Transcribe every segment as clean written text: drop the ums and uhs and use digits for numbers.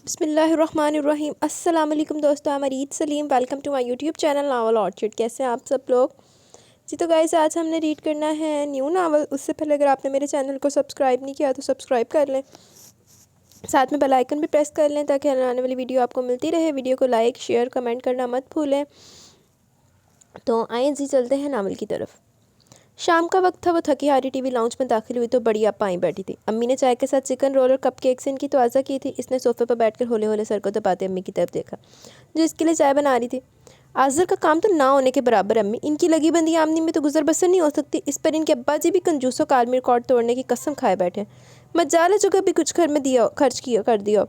بسم اللہ الرحمن الرحیم۔ السلام علیکم دوستو، I'm Areed Saleem, welcome to my YouTube channel novel orchard. کیسے ہیں آپ سب لوگ؟ جی تو گائز، آج ہم نے ریڈ کرنا ہے نیو ناول۔ اس سے پہلے اگر آپ نے میرے چینل کو سبسکرائب نہیں کیا تو سبسکرائب کر لیں، ساتھ میں بیل آئیکن بھی پریس کر لیں تاکہ آنے والی ویڈیو آپ کو ملتی رہے۔ ویڈیو کو لائک شیئر کمنٹ کرنا مت بھولیں۔ تو آئیں جی چلتے ہیں ناول کی طرف۔ شام کا وقت تھا، وہ تھکی ہاری ٹی وی لاؤنج میں داخل ہوئی تو بڑی آپا آئیں بیٹھی تھی۔ امی نے چائے کے ساتھ چکن رول اور کپ کیک سے ان کی توازہ کی تھی۔ اس نے صوفے پر بیٹھ کر ہولے ہولے سر کو دباتے امی کی طرف دیکھا جو اس کے لیے چائے بنا رہی تھی۔ آذر کا کام تو نہ ہونے کے برابر امی، ان کی لگی بندی آمدنی میں تو گزر بسر نہیں ہو سکتی۔ اس پر ان کے ابا جی بھی کنجوسوں کا عالمی ریکارڈ توڑنے کی قسم کھائے بیٹھے ہیں۔ مجال ہے جو کبھی کچھ گھر میں خرچ کر دیا ہو۔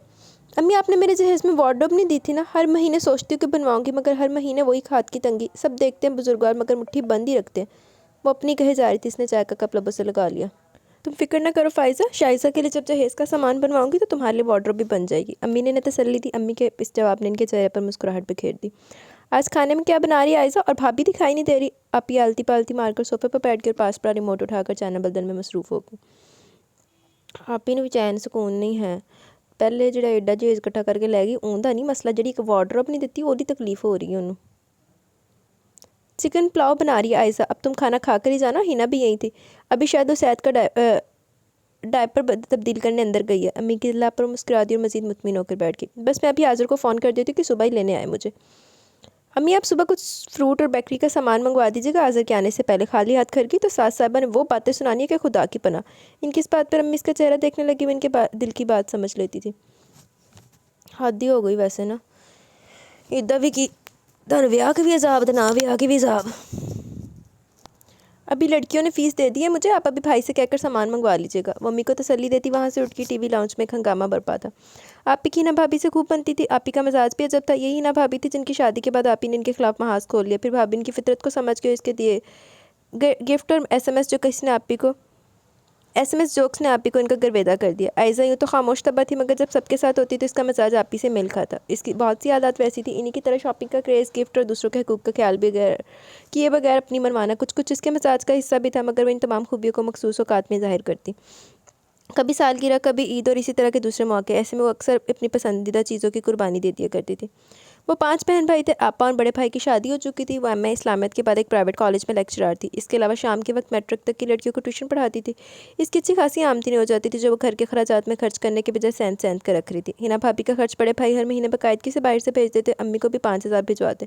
امی، آپ نے میرے جہیز میں وارڈروب نہیں دی تھی نا؟ ہر مہینے سوچتی ہوں کہ بنواؤں گی، مگر ہر مہینے وہی کھاد کی تنگی۔ سب دیکھتے ہیں بزرگوار مگر مٹھی بند ہی رکھتے ہیں۔ وہ اپنی کہے جا رہی تھی، اس نے چائے کا کپ لبوں سے لگا لیا۔ تم فکر نہ کرو فائزہ، شائزہ کے لیے جب جہیز کا سامان بنواؤں گی تو تمہارے لیے وارڈروب بھی بن جائے گی، امی نے تسلی دی۔ امی کے اس جواب نے ان کے چہرے پر مسکراہٹ بکھیر دی۔ آج کھانے میں کیا بنا رہی ہے عائزہ؟ اور بھابھی دکھائی نہیں دے رہی؟ آپی آلتی پالتی مار کر صوفے پر بیٹھ کر پاس پڑا ریموٹ اٹھا کر چینل بدلنے میں مصروف ہو گئی۔ آپی نے بھی چین سکون نہیں ہے، پہلے جڑا ایڈا جہیز کٹھا کر کے لے گئی اوندا نہیں مسئلہ، جڑی ایک وارڈروب نہیں دیتی وہی تکلیف ہو رہی ہے انہوں۔ چکن پلاؤ بنا رہی ہے عائزہ، اب تم کھانا کھا کر ہی جانا، ہینا بھی یہی تھی، ابھی شاید وہ سید کا ڈائپر تبدیل کرنے اندر گئی ہے۔ امی کی دلا پر مسکرا دی اور مزید مطمئن ہو کر بیٹھ گئی۔ بس میں ابھی آذر کو فون کر دیتی ہوں کہ صبح ہی لینے آئے مجھے۔ امی، آپ صبح کچھ فروٹ اور بیکری کا سامان منگوا دیجیے گا، آذر کے آنے سے پہلے۔ خالی ہاتھ گھر کی تو ساس صاحبہ نے وہ باتیں سنانی ہے کہ خدا کی پناہ۔ ان کی اس بات پر امی اس کا چہرہ دیکھنے لگی، وہ ان کے دل کی بات سمجھ لیتی تھی۔ حد ہی ہو گئی ویسے نا، ادھا بھی کی دن ویاہ کے بھی عذاب نہ ویاہ کے بھی عذاب۔ ابھی لڑکیوں نے فیس دے دی ہے مجھے، آپ ابھی بھائی سے کہہ کر سامان منگوا لیجیے گا، وہ امی کو تسلی دیتی وہاں سے اٹھ کی ٹی وی لاؤنج میں ایک ہنگامہ برپا تھا۔ آپی کی ہینا بھابھی سے خوب بنتی تھی، آپی کا مزاج بھی عجب تھا۔ یہی ہینا بھابھی تھی جن کی شادی کے بعد آپی نے ان کے خلاف محاذ کھول لیا، پھر بھابھی ان کی فطرت کو سمجھ کے اس کے دیے گفٹ اور ایس ایم ایس جوکس نے آپی کو ان کا گرویدہ کر دیا۔ عائزہ یوں تو خاموش طبع تھی، مگر جب سب کے ساتھ ہوتی تو اس کا مزاج آپی سے میل کھاتا۔ اس کی بہت سی عادات ویسی تھی، انہی کی طرح شاپنگ کا کریز، گفٹ اور دوسروں کے حقوق کا خیال کیے بغیر اپنی منوانا کچھ اس کے مزاج کا حصہ بھی تھا، مگر وہ ان تمام خوبیوں کو مخصوص اوقات میں ظاہر کرتی، کبھی سالگرہ، کبھی عید اور اسی طرح کے دوسرے موقع۔ ایسے میں وہ اکثر اپنی پسندیدہ چیزوں کی قربانی دے دیا کرتی تھی۔ وہ 5 بہن بھائی تھے، آپا اور بڑے بھائی کی شادی ہو چکی تھی، وہ ایم اے اسلامیات کے بعد ایک پرائیویٹ کالج میں لیکچرار تھی۔ اس کے علاوہ شام کے وقت میٹرک تک کی لڑکیوں کو ٹیوشن پڑھاتی تھی۔ اس کی اچھی خاصی آمدنی ہو جاتی تھی جو وہ گھر کے اخراجات میں خرچ کرنے کے بجائے سینت کر رکھ رہی تھی۔ ہینا بھابھی کا خرچ بڑے بھائی ہر مہینے باقاعدگی سے باہر سے بھیج دیتے، امی کو بھی 5000 بھجواتے۔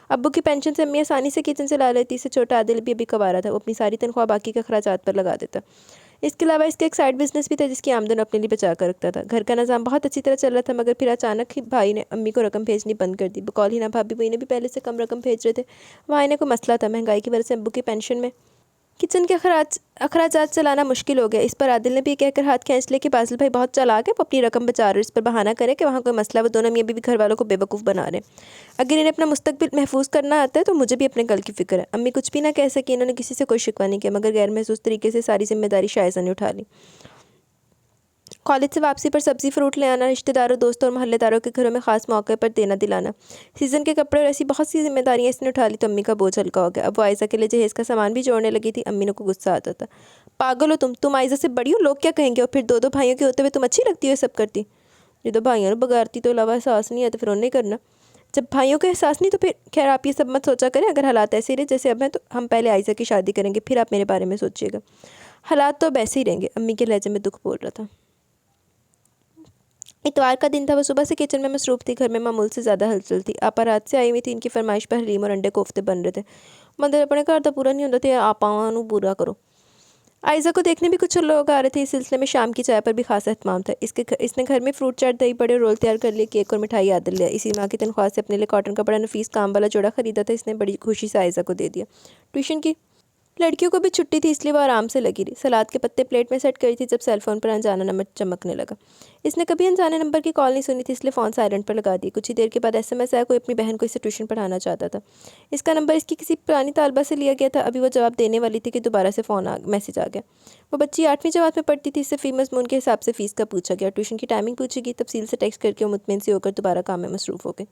ابو کی پینشن سے امی آسانی سے کچن چلا لیتی، اس سے چھوٹا عادل بھی ابھی کنوارا تھا، وہ اپنی ساری تنخواہ باقی کے اخراجات پر لگا دیتا۔ اس کے علاوہ اس کا ایک سائیڈ بزنس بھی تھا جس کی آمدن اپنے لیے بچا کر رکھتا تھا۔ گھر کا نظام بہت اچھی طرح چل رہا تھا، مگر پھر اچانک ہی بھائی نے امی کو رقم بھیجنی بند کر دی۔ بقول ہینا بھابھی وہ انہیں بھی پہلے سے کم رقم بھیج رہے تھے۔ وہاں انہیں کوئی مسئلہ تھا، مہنگائی کی وجہ سے ابو کی پینشن میں کچن کے اخراجات چلانا مشکل ہو گیا۔ اس پر عادل نے بھی کہہ کر ہاتھ کھینچ لیا کہ بازل بھائی بہت چالاک ہے، وہ اپنی رقم بچا رہے، اس پر بہانہ کرے کہ وہاں کوئی مسئلہ، وہ دونوں میاں بیوی گھر والوں کو بے وقوف بنا رہے ہیں۔ اگر انہیں اپنا مستقبل محفوظ کرنا آتا ہے تو مجھے بھی اپنے کل کی فکر ہے۔ امی کچھ بھی نہ کہہ سکی، انہوں نے کسی سے کوئی شکوہ نہیں کیا، مگر غیر محسوس طریقے سے ساری ذمہ داری شائزہ نے اٹھا لی۔ کالج سے واپسی پر سبزی فروٹ لے آنا، رشتہ داروں دوستوں اور محلے داروں کے گھروں میں خاص موقع پر دینا دلانا، سیزن کے کپڑے اور ایسی بہت سی ذمہ داریاں اس نے اٹھا لی تو امی کا بوجھ ہلکا ہو گیا۔ اب وہ عائزہ کے لیے جہیز کا سامان بھی جوڑنے لگی تھی۔ امی کو غصہ آتا تھا، پاگل ہو تم عائزہ سے بڑی ہو، لوگ کیا کہیں گے؟ اور پھر دو بھائیوں کے ہوتے ہوئے تم اچھی لگتی ہو یہ سب کرتی؟ جب بھائیوں نے بگارتی تو علاوہ احساس نہیں ہے تو پھر انہیں کرنا، جب بھائیوں کا احساس نہیں تو پھر خیر آپ یہ سب مت سوچا کریں۔ اگر حالات ایسے رہے جیسے اب ہیں تو ہم پہلے عائزہ کی شادی کریں گے، پھر آپ میرے بارے میں سوچیے گا۔ حالات تو اب ایسے ہی رہیں گے، امی کے لہجے میں دکھ بول رہا تھا۔ اتوار کا دن تھا، وہ صبح سے کچن میں مصروف تھی، گھر میں معمول سے زیادہ ہلچل تھی۔ آپا رات سے آئی ہوئی تھی، ان کی فرمائش پر حلیم اور انڈے کوفتے بن رہے تھے۔ مندر اپنے گھر تو پورا نہیں ہوتا تھا، آپا نو پورا کرو۔ عائزہ کو دیکھنے بھی کچھ لوگ آ رہے تھے، اس سلسلے میں شام کی چائے پر بھی خاص اہتمام تھا۔ اس نے گھر میں فروٹ چاٹ، دہی بڑے اور رول تیار کر لیے، کیک اور مٹھائی عادل لیا۔ اسی ماہ کی تنخواہ سے اپنے لیے کاٹن کا بڑا نفیس کام والا جوڑا خریدا تھا، اس نے بڑی خوشی سے عائزہ کو دے دیا۔ ٹیوشن کی لڑکیوں کو بھی چھٹی تھی، اس لیے وہ آرام سے لگی رہی، سلاد کے پتے پلیٹ میں سیٹ کری تھی جب سیل فون پر انجانا نمبر چمکنے لگا۔ اس نے کبھی انجانے نمبر کی کال نہیں سنی تھی، اس لیے فون سائلنٹ پر لگا دی۔ کچھ ہی دیر کے بعد ایس ایم ایس آیا، کوئی اپنی بہن کو اسے ٹیوشن پڑھانا چاہتا تھا۔ اس کا نمبر اس کی کسی پرانی طالبہ سے لیا گیا تھا، ابھی وہ جواب دینے والی تھی کہ دوبارہ سے میسج آ گیا۔ وہ بچی 8ویں جماعت میں پڑھتی تھی، اس سے فی مضمون کے حساب سے فیس کا پوچھا گیا، ٹیوشن کی ٹائمنگ پوچھی گئی، تفصیل سے ٹیکسٹ کر کے وہ مطمئن سی ہو کر دوبارہ کام میں مصروف ہو گئے۔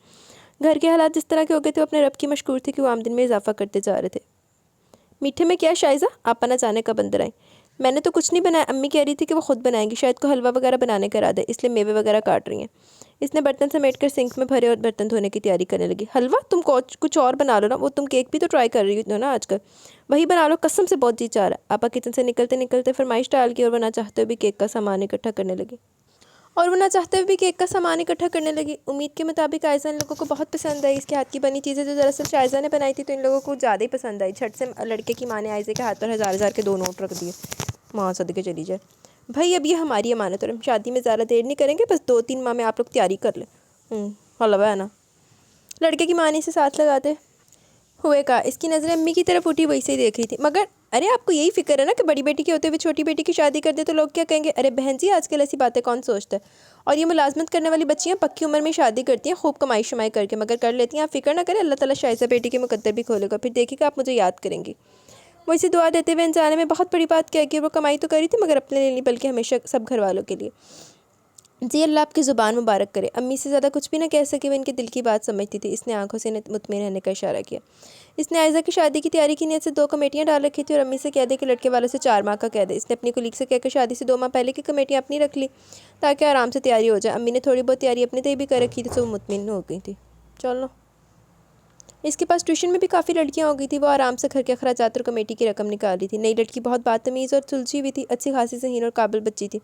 گھر کے حالات جس طرح کے ہو گئے تھے، وہ اپنے رب کی مشکور تھی کہ وہ آمدن میں اضافہ کرتے جا رہے تھے۔ میٹھے میں کیا شائزہ؟ آپا نہ جانے کب اندر آئیں۔ میں نے تو کچھ نہیں بنایا، امی کہہ رہی تھی کہ وہ خود بنائیں گی، شاید کو حلوہ وغیرہ بنانے کا ارادہ ہے، اس لیے میوے وغیرہ کاٹ رہی ہیں۔ اس نے برتن سمیٹ کر سنک میں بھرے اور برتن دھونے کی تیاری کرنے لگی۔ حلوہ؟ تم کچھ اور بنا لو نا، وہ تم کیک بھی تو ٹرائی کر رہی ہو نا آج کل، وہی بنا لو، قسم سے بہت جی چاہ رہا ہے۔ آپا کچن سے نکلتے نکلتے فرمائش ڈال کی اور وہ نہ چاہتے ہوئے بھی کیک کا سامان اکٹھا کرنے لگی۔ امید کے مطابق عائزہ ان لوگوں کو بہت پسند آئی۔ اس کے ہاتھ کی بنی چیزیں جو دراصل شائزہ نے بنائی تھی تو ان لوگوں کو زیادہ ہی پسند آئی۔ جھٹ سے لڑکے کی ماں نے عائزہ کے ہاتھ پر 1000 کے 2 نوٹ رکھ دیے۔ ماں صدقے چلی جائے۔ بھائی اب یہ ہماری امانت اور ہم شادی میں زیادہ دیر نہیں کریں گے، بس 2-3 ماہ میں آپ لوگ تیاری کر لیں۔ حلوہ ہے نا۔ لڑکے کی ماں نے اسے ساتھ لگاتے ہوئے کہا۔ اس کی نظریں امی کی طرف اٹھی، وہ اسے دیکھ رہی تھی۔ مگر ارے آپ کو یہی فکر ہے نا کہ بڑی بیٹی کے ہوتے ہوئے چھوٹی بیٹی کی شادی کر دے تو لوگ کیا کہیں گے؟ ارے بہن جی، آج کل ایسی باتیں کون سوچتا ہے؟ اور یہ ملازمت کرنے والی بچیاں پکی عمر میں شادی کرتی ہیں، خوب کمائی شمائی کر کے، مگر کر لیتی ہیں۔ آپ فکر نہ کریں، اللہ تعالیٰ شائزہ بیٹی کے مقدر بھی کھولے گا، پھر دیکھے گا آپ مجھے یاد کریں گی۔ وہ اسے دعا دیتے ہوئے انجانے میں بہت بڑی بات کہہ کے وہ کمائی تو کری تھی، مگر اپنے لیے نہیں بلکہ ہمیشہ سب گھر والوں کے لیے۔ جی اللہ آپ کی زبان مبارک کرے۔ امی سے زیادہ کچھ بھی نہ کہہ سکے، وہ ان کے دل کی بات سمجھتی تھی۔ اس نے آنکھوں سے مطمئن رہنے کا اشارہ کیا۔ اس نے عائزہ کی شادی کی تیاری کی نیت سے 2 کمیٹیاں ڈال رکھی تھی اور امی سے کہہ دے کہ لڑکے والوں سے 4 ماہ کا کہہ دے۔ اس نے اپنی کولیگ سے کہہ کر شادی سے 2 ماہ پہلے کی کمیٹیاں اپنی رکھ لی تاکہ آرام سے تیاری ہو جائے۔ امی نے تھوڑی بہت تیاری اپنے تئیں بھی کر رکھی تھی تو وہ مطمئن ہو گئی تھی۔ چلو، اس کے پاس ٹیوشن میں بھی کافی لڑکیاں ہو گئی تھی، وہ آرام سے گھر کے اخراجات اور کمیٹی کی رقم نکال رہی تھی۔ نئی لڑکی بہت بدتمیز اور سلجھی ہوئی تھی، اچھی خاصی ذہین اور قابل بچی تھی۔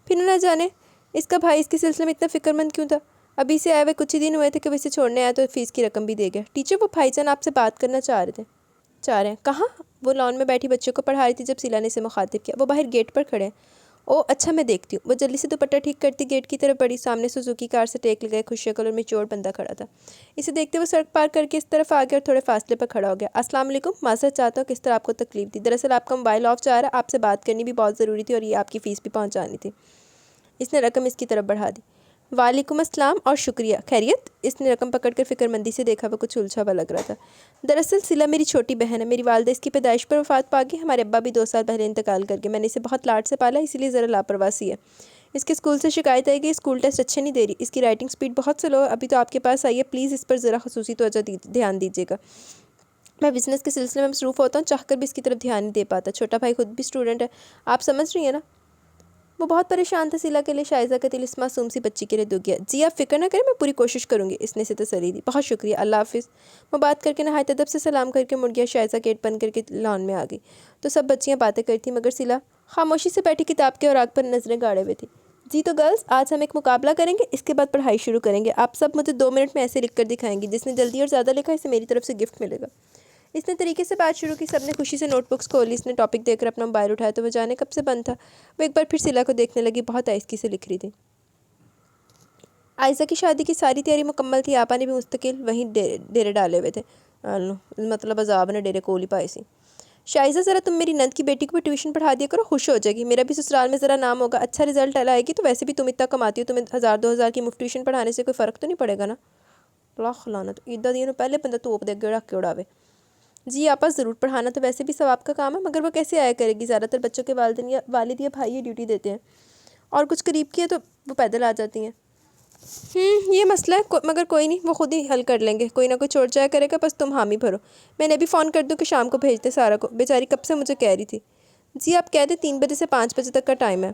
پھر نہ جانے اس کا بھائی اس کے سلسلے میں اتنا فکر مند کیوں تھا؟ ابھی سے آئے ہوئے کچھ ہی دن ہوئے تھے کہ وہ اسے چھوڑنے آیا تو فیس کی رقم بھی دے گیا۔ ٹیچر، وہ بھائی جان آپ سے بات کرنا چاہ رہے ہیں۔ کہاں؟ وہ لان میں بیٹھی بچوں کو پڑھا رہی تھی جب سیلا نے اسے مخاطب کیا۔ وہ باہر گیٹ پر کھڑے ہیں۔ او اچھا، میں دیکھتی ہوں۔ وہ جلدی سے دوپٹہ ٹھیک کرتی گیٹ کی طرف بڑھی۔ سامنے سوزوکی کار سے ٹیک لگائے خوش شکل اور میچور بندہ کھڑا تھا۔ اسے دیکھتے وہ سڑک پار کر کے اس طرف آ گیا اور تھوڑے فاصلے پر کھڑا ہو گیا۔ السلام علیکم، معذرت چاہتا ہوں کس طرح آپ کو تکلیف دی۔ دراصل آپ کا موبائل آف جا رہا ہے، آپ سے بات کرنی بھی بہت ضروری تھی اور یہ آپ کی فیس بھی پہنچانی تھی۔ اس نے رقم اس کی طرف بڑھا دی۔ وعلیکم السلام اور شکریہ، خیریت؟ اس نے رقم پکڑ کر فکر مندی سے دیکھا، وہ کچھ الجھا ہوا لگ رہا تھا۔ دراصل سلا میری چھوٹی بہن ہے، میری والدہ اس کی پیدائش پر وفات پا گئی، ہمارے ابا بھی 2 سال پہلے انتقال کر گئے۔ میں نے اسے بہت لاڈ سے پالا، اسی لیے ذرا لاپرواہ سی ہے۔ اس کے اسکول سے شکایت آئی گئی، اسکول ٹیسٹ اچھے نہیں دے رہی، اس کی رائٹنگ سپیڈ بہت سلو ہے۔ ابھی تو آپ کے پاس آئی ہے، پلیز اس پر ذرا خصوصی توجہ دھیان دیجیے گا۔ میں بزنس کے سلسلے میں مصروف ہوتا ہوں، چاہ کر بھی اس کی طرف دھیان نہیں دے پاتا۔ چھوٹا بھائی خود بھی اسٹوڈنٹ ہے، آپ سمجھ رہی ہیں نا؟ وہ بہت پریشان تھا سیلا کے لیے، شائزہ کا دل اس معصوم سی بچی کے لیے دکھ گیا۔ جی آپ فکر نہ کریں، میں پوری کوشش کروں گی، اس نے اسے تسلی دی۔ بہت شکریہ، اللہ حافظ۔ وہ بات کر کے نہایت ادب سے سلام کر کے مڑ گیا۔ شائزہ گیٹ بند کر کے لان میں آ گئی تو سب بچیاں باتیں کرتی مگر سیلا خاموشی سے بیٹھی کتاب کے اوراق پر نظریں گاڑے ہوئے تھی۔ جی تو گرلز، آج ہم ایک مقابلہ کریں گے، اس کے بعد پڑھائی شروع کریں گے۔ آپ سب مجھے 2 منٹ میں ایسے لکھ کر دکھائیں گی، جس نے جلدی اور زیادہ لکھا اسے میری طرف سے گفٹ ملے گا۔ اس نے طریقے سے بات شروع کی، سب نے خوشی سے نوٹ بکس کھولی۔ اس نے ٹاپک دیکھ کر اپنا موبائل اٹھایا تو وہ جانے کب سے بند تھا۔ وہ ایک بار پھر سیلا کو دیکھنے لگی، بہت آہستگی سے لکھ رہی تھی۔ عائزہ کی شادی کی ساری تیاری مکمل تھی، آپا نے بھی مستقل وہیں ڈیرے ڈالے ہوئے تھے، مطلب عذاب نے ڈیرے کول ہی پائے سی۔ شائزہ ذرا تم میری نند کی بیٹی کو بھی ٹیوشن پڑھا دیا کرو، خوش ہو جائے گی، میرا بھی سسرال میں ذرا نام ہوگا، اچھا رزلٹ لائے گی تو ویسے بھی تم اتنا کماتی ہو، تمہیں 1000-2000 کی مفت ٹیوشن پڑھانے سے کوئی فرق تو نہیں پڑے گا نا؟ لاکھ لعنت، ایدہ دینوں پہلے بندہ توپ دے گڑا کے اڑاوے۔ جی آپا ضرور، پڑھانا تو ویسے بھی ثواب کا کام ہے، مگر وہ کیسے آیا کرے گی؟ زیادہ تر بچوں کے والد یا بھائی یہ ڈیوٹی دیتے ہیں، اور کچھ قریب کی ہے تو وہ پیدل آ جاتی ہیں۔ یہ مسئلہ ہے، مگر کوئی نہیں، وہ خود ہی حل کر لیں گے، کوئی نہ کوئی چھوڑ جایا کرے گا، بس تم حامی بھرو۔ میں نے بھی فون کر دوں کہ شام کو بھیج دیں سارا کو، بیچاری کب سے مجھے کہہ رہی تھی۔ جی آپ کہہ دیں 3 بجے سے 5 بجے تک کا ٹائم ہے۔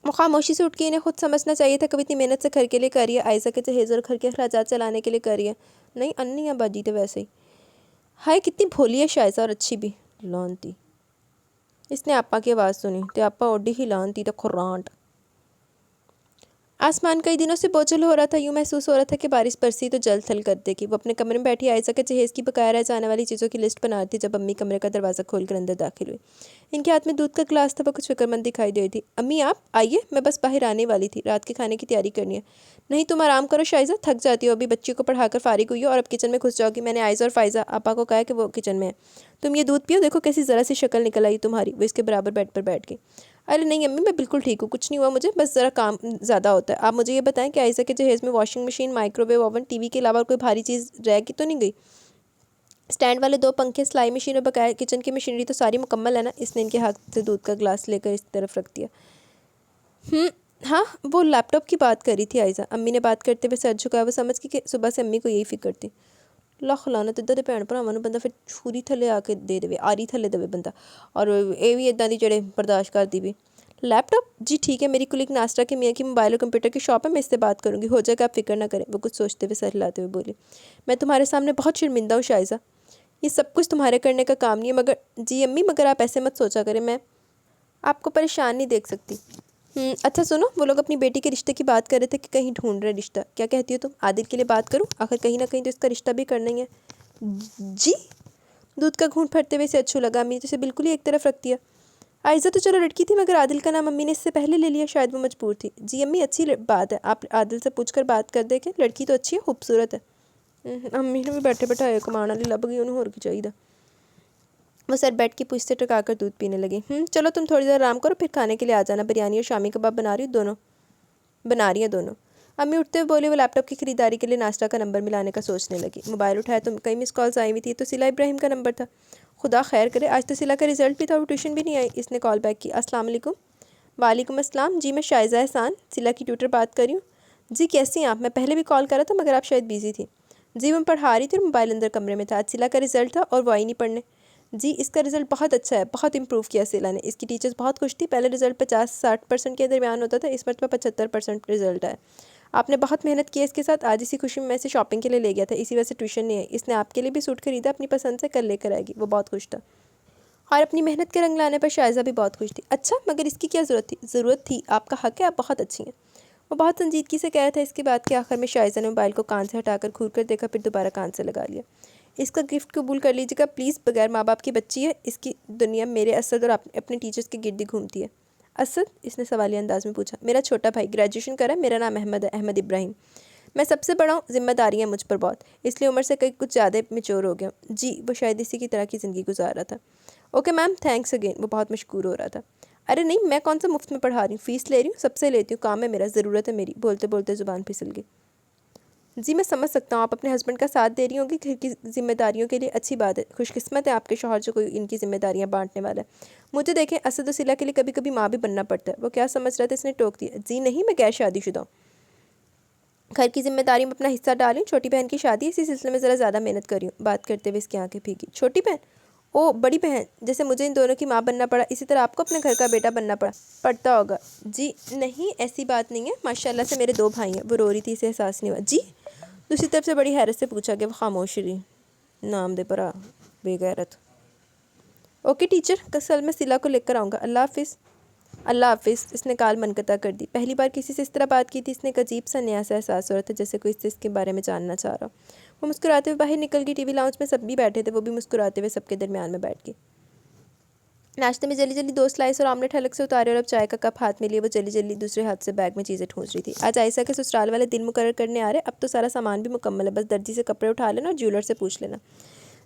وہ خاموشی سے اٹھ کے انہیں خود سمجھنا چاہیے تھا، کبھی اتنی محنت سے گھر کے لیے کر رہی ہے، عائزہ کے جہیز اور گھر کے اخراجات چلانے کے لیے کر رہی ہے، نہیں انی یا باجی تو ویسے ہی۔ ہائے کتنی بھولی ہے شائزہ، اور اچھی بھی، لانتی۔ اس نے آپا کی آواز سنی تو آپا اوڈی ہی لانتی تو کھرانٹ۔ آسمان کئی دنوں سے بوجھل ہو رہا تھا، یوں محسوس ہو رہا تھا کہ بارش برسی تو جلد تھل کر دے گی۔ وہ اپنے کمرے میں بیٹھی عائزہ کے جہیز کی بقایا رہ جانے والی چیزوں کی لسٹ بنا رہی تھی جب امی کمرے کا دروازہ کھول کر اندر داخل ہوئی۔ ان کے ہاتھ میں دودھ کا گلاس تھا، وہ کچھ فکر مند دکھائی دے رہی تھی۔ امی آپ آئیے، میں بس باہر آنے والی تھی، رات کے کھانے کی تیاری کرنی ہے۔ نہیں تم آرام کرو شائزہ، تھک جاتی ہو، ابھی بچی کو پڑھا کر فارغ ہوئی ہو اور اب کچن میں گھس جاؤ گی۔ میں نے عائزہ اور فائزہ آپا کو کہا ہے کہ وہ کچن میں ہے، تم یہ دودھ پیو، دیکھو کیسی ذرا سی شکل نکل آئی تمہاری۔ وہ اس کے برابر بیڈ پر بیٹھ گئی۔ ارے نہیں امی، میں بالکل ٹھیک ہوں، کچھ نہیں ہوا مجھے، بس ذرا کام زیادہ ہوتا ہے۔ آپ مجھے یہ بتائیں کہ عائزہ کے جہیز میں washing machine, microwave oven, TV کے علاوہ کوئی بھاری چیز رہ کی تو نہیں گئی؟ اسٹینڈ والے 2 پنکھے، سلائی مشین اور بقایا کچن کی مشینری تو ساری مکمل ہے نا؟ اس نے ان کے ہاتھ سے دودھ کا گلاس لے کر اس طرف رکھ دیا۔ ہاں، وہ لیپ ٹاپ کی بات کر رہی تھی عائزہ، امی نے بات کرتے ہوئے سر جھکایا۔ وہ سمجھ گئی کہ صبح سے امی کو یہی فکر تھی۔ لکھ لعنت، ادھر دے بھੈਣ ਭਰਾਵਾਂ ਨੂੰ ਬੰਦਾ ਫਿਰ ਛੁਰੀ ਥੱਲੇ ਆ ਕੇ ਦੇ ਦੇਵੇ, ਆਰੀ ਥੱਲੇ ਦੇਵੇ ਬੰਦਾ, ਔਰ ਇਹ ਵੀ ਇਦਾਂ ਦੀ ਜਿਹੜੇ ਬਰਦਾਸ਼ਤ ਕਰਦੀ ਵੀ। لیپ ٹاپ؟ جی ٹھیک ہے، میری کلیگ ناصرہ کے میاں کی موبائل اور کمپیوٹر کی شاپ ہے، میں اس سے بات کروں گی، ہو جائے گا، آپ فکر نہ کریں۔ وہ کچھ سوچتے ہوئے سر ہلاتے ہوئے بولی، میں تمہارے سامنے بہت شرمندہ ہوں شائزہ، یہ سب کچھ تمہارے کرنے کا کام نہیں ہے، مگر جی امی مگر آپ ایسے مت سوچا کریں، میں آپ کو پریشان نہیں دیکھ سکتی۔ اچھا سنو، وہ لوگ اپنی بیٹی کے رشتے کی بات کر رہے تھے کہ کہیں ڈھونڈ رہے رشتہ، کیا کہتی ہو تم؟ عادل کے لیے بات کروں؟ آخر کہیں نہ کہیں تو اس کا رشتہ بھی کرنا ہی ہے۔ جی؟ دودھ کا گھونٹ پھٹتے ہوئے اسے اچھو لگا، امی نے اسے بالکل ہی ایک طرف رکھ دیا۔ عائزہ تو چلو لڑکی تھی، مگر عادل کا نام امی نے اس سے پہلے لے لیا، شاید وہ مجبور تھی۔ جی امی اچھی بات ہے، آپ عادل سے پوچھ کر بات کر دیکھیں، لڑکی تو اچھی ہے، خوبصورت ہے۔ امی نے بھی بیٹھے بیٹھائے کمانا لی لب گئی انہوں اور کی چاہیے۔ وہ سر بیٹھ کی پوچھ سے ٹکا کر دودھ پینے لگی۔ چلو تم تھوڑی دیر آرام کرو، پھر کھانے کے لیے آ جانا، بریانی اور شامی کباب بنا رہی ہیں دونوں۔ امی اٹھتے ہوئے بولے، وہ لیپ ٹاپ کی خریداری کے لیے ناشتہ کا نمبر ملانے کا سوچنے لگی۔ موبائل اٹھایا تو کئی مس کالز آئی ہوئی تھی، تو صلہ ابراہیم کا نمبر تھا۔ خدا خیر کرے، آج تو صلہ کا رزلٹ بھی تھا، وہ ٹیوشن بھی نہیں آئی۔ اس نے کال بیک کی۔ السلام علیکم۔ وعلیکم السلام، جی میں شائزہ احسان، صلہ کی ٹیوٹر بات کر رہی ہوں۔ جی کیسی ہیں آپ؟ میں پہلے بھی کال کرا تھا مگر آپ شاید بیزی تھی۔ جی میں پڑھا رہی تھی اور موبائل اندر کمرے میں تھا، آج صلہ کا رزلٹ تھا اور وہ آئی نہیں پڑھنے۔ جی اس کا رزلٹ بہت اچھا ہے، بہت امپروو کیا صلہ نے، اس کی ٹیچرز بہت خوش تھی، پہلے رزلٹ 50-60% کے درمیان ہوتا تھا، اس مرتبہ 75% رزلٹ ہے۔ آپ نے بہت محنت کی ہے اس کے ساتھ، آج اسی خوشی میں اسے شاپنگ کے لیے لے گیا تھا، اسی وجہ سے ٹیوشن نہیں آئی۔ اس نے آپ کے لیے بھی سوٹ خریدا اپنی پسند سے، کل لے کر آئے گی، وہ بہت خوش تھا۔ اور اپنی محنت کے رنگ لانے پر شائزہ بھی بہت خوش تھی۔ اچھا مگر اس کی کیا ضرورت تھی؟ آپ کا حق ہے، آپ بہت اچھی ہیں۔ وہ بہت سنجیدگی سے کہہ رہا تھا، اس کے بعد کے آخر میں شائزہ نے موبائل کو کان سے ہٹا کر گھور کر دیکھا، پھر دوبارہ کان سے لگا لیا۔ اس کا گفٹ قبول کر لیجیے گا پلیز، بغیر ماں باپ کی بچی ہے، اس کی دنیا میرے اسد اور اپنے ٹیچرز کے گرد ہی گھومتی ہے۔ اسد؟ اس نے سوالیہ انداز میں پوچھا۔ میرا چھوٹا بھائی، گریجویشن کرا ہے، میرا نام احمد ہے، احمد ابراہیم۔ میں سب سے بڑا ہوں، ذمہ داری ہیں مجھ پر بہت، اس لیے عمر سے کچھ زیادہ میچور ہو گیا ہوں۔ جی وہ شاید اسی کی طرح کی زندگی گزار رہا تھا۔ اوکے میم، تھینکس اگین، وہ بہت مشکور ہو رہا تھا۔ ارے نہیں، میں کون سا مفت میں پڑھا رہی ہوں، فیس لے رہی ہوں، سب سے لیتی ہوں، کام ہے میرا، ضرورت ہے میری، بولتے بولتے زبان پھسل گئی۔ جی میں سمجھ سکتا ہوں، آپ اپنے ہسبینڈ کا ساتھ دے رہی ہوں گی گھر کی ذمہ داریوں کے لیے، اچھی بات ہے، خوش قسمت ہے آپ کے شوہر جو کوئی ان کی ذمہ داریاں بانٹنے والا ہے۔ مجھے دیکھیں، اسد و صلہ کے لیے کبھی کبھی ماں بھی بننا پڑتا ہے۔ وہ کیا سمجھ رہا تھا، اس نے ٹوک دیا۔ جی نہیں، میں غیر شادی شدہ ہوں، گھر کی ذمہ داری میں اپنا حصہ ڈالیں، چھوٹی بہن کی شادی ہے، اسی سلسلے میں ذرا زیادہ محنت کر رہی ہوں۔ بات کرتے ہوئے اس کی آنکھیں بھیگی۔ چھوٹی بہن؟ او بڑی بہن، جیسے مجھے ان دونوں کی ماں بننا پڑا، اسی طرح آپ کو اپنے گھر کا بیٹا بننا پڑتا ہوگا۔ جی نہیں، ایسی بات نہیں ہے، ماشاءاللہ سے میرے 2 بھائی ہیں۔ وہ رو رہی تھی، اسے احساس نہیں ہوا۔ جی؟ دوسری طرف سے بڑی حیرت سے پوچھا گیا۔ وہ خاموش رہی۔ نام دے پرا بے غیرت۔ اوکے ٹیچر، کل میں صلہ کو لے کر آؤں گا، اللہ حافظ۔ اللہ حافظ، اس نے کال منقطع کر دی۔ پہلی بار کسی سے اس طرح بات کی تھی، اس نے ایک عجیب سا نیا سا احساس ہو رہا تھا، جیسے کوئی اس کے بارے میں جاننا چاہ رہا ہو۔ وہ مسکراتے ہوئے باہر نکل گئی۔ ٹی وی لاؤنج میں سب بھی بیٹھے تھے، وہ بھی مسکراتے ہوئے سب کے درمیان میں بیٹھ گئی۔ ناشتے میں جلدی جلدی 2 سلائس اور آملیٹ حلق سے اتارے اور اب چائے کا کپ ہاتھ میں لیے وہ جلدی جلدی دوسرے ہاتھ سے بیگ میں چیزیں ٹھونس رہی تھی۔ آج عائشہ کے سسرال والے دن مقرر کرنے آ رہے، اب تو سارا سامان بھی مکمل ہے، بس درزی سے کپڑے اٹھا لینا اور جیولر سے پوچھ لینا۔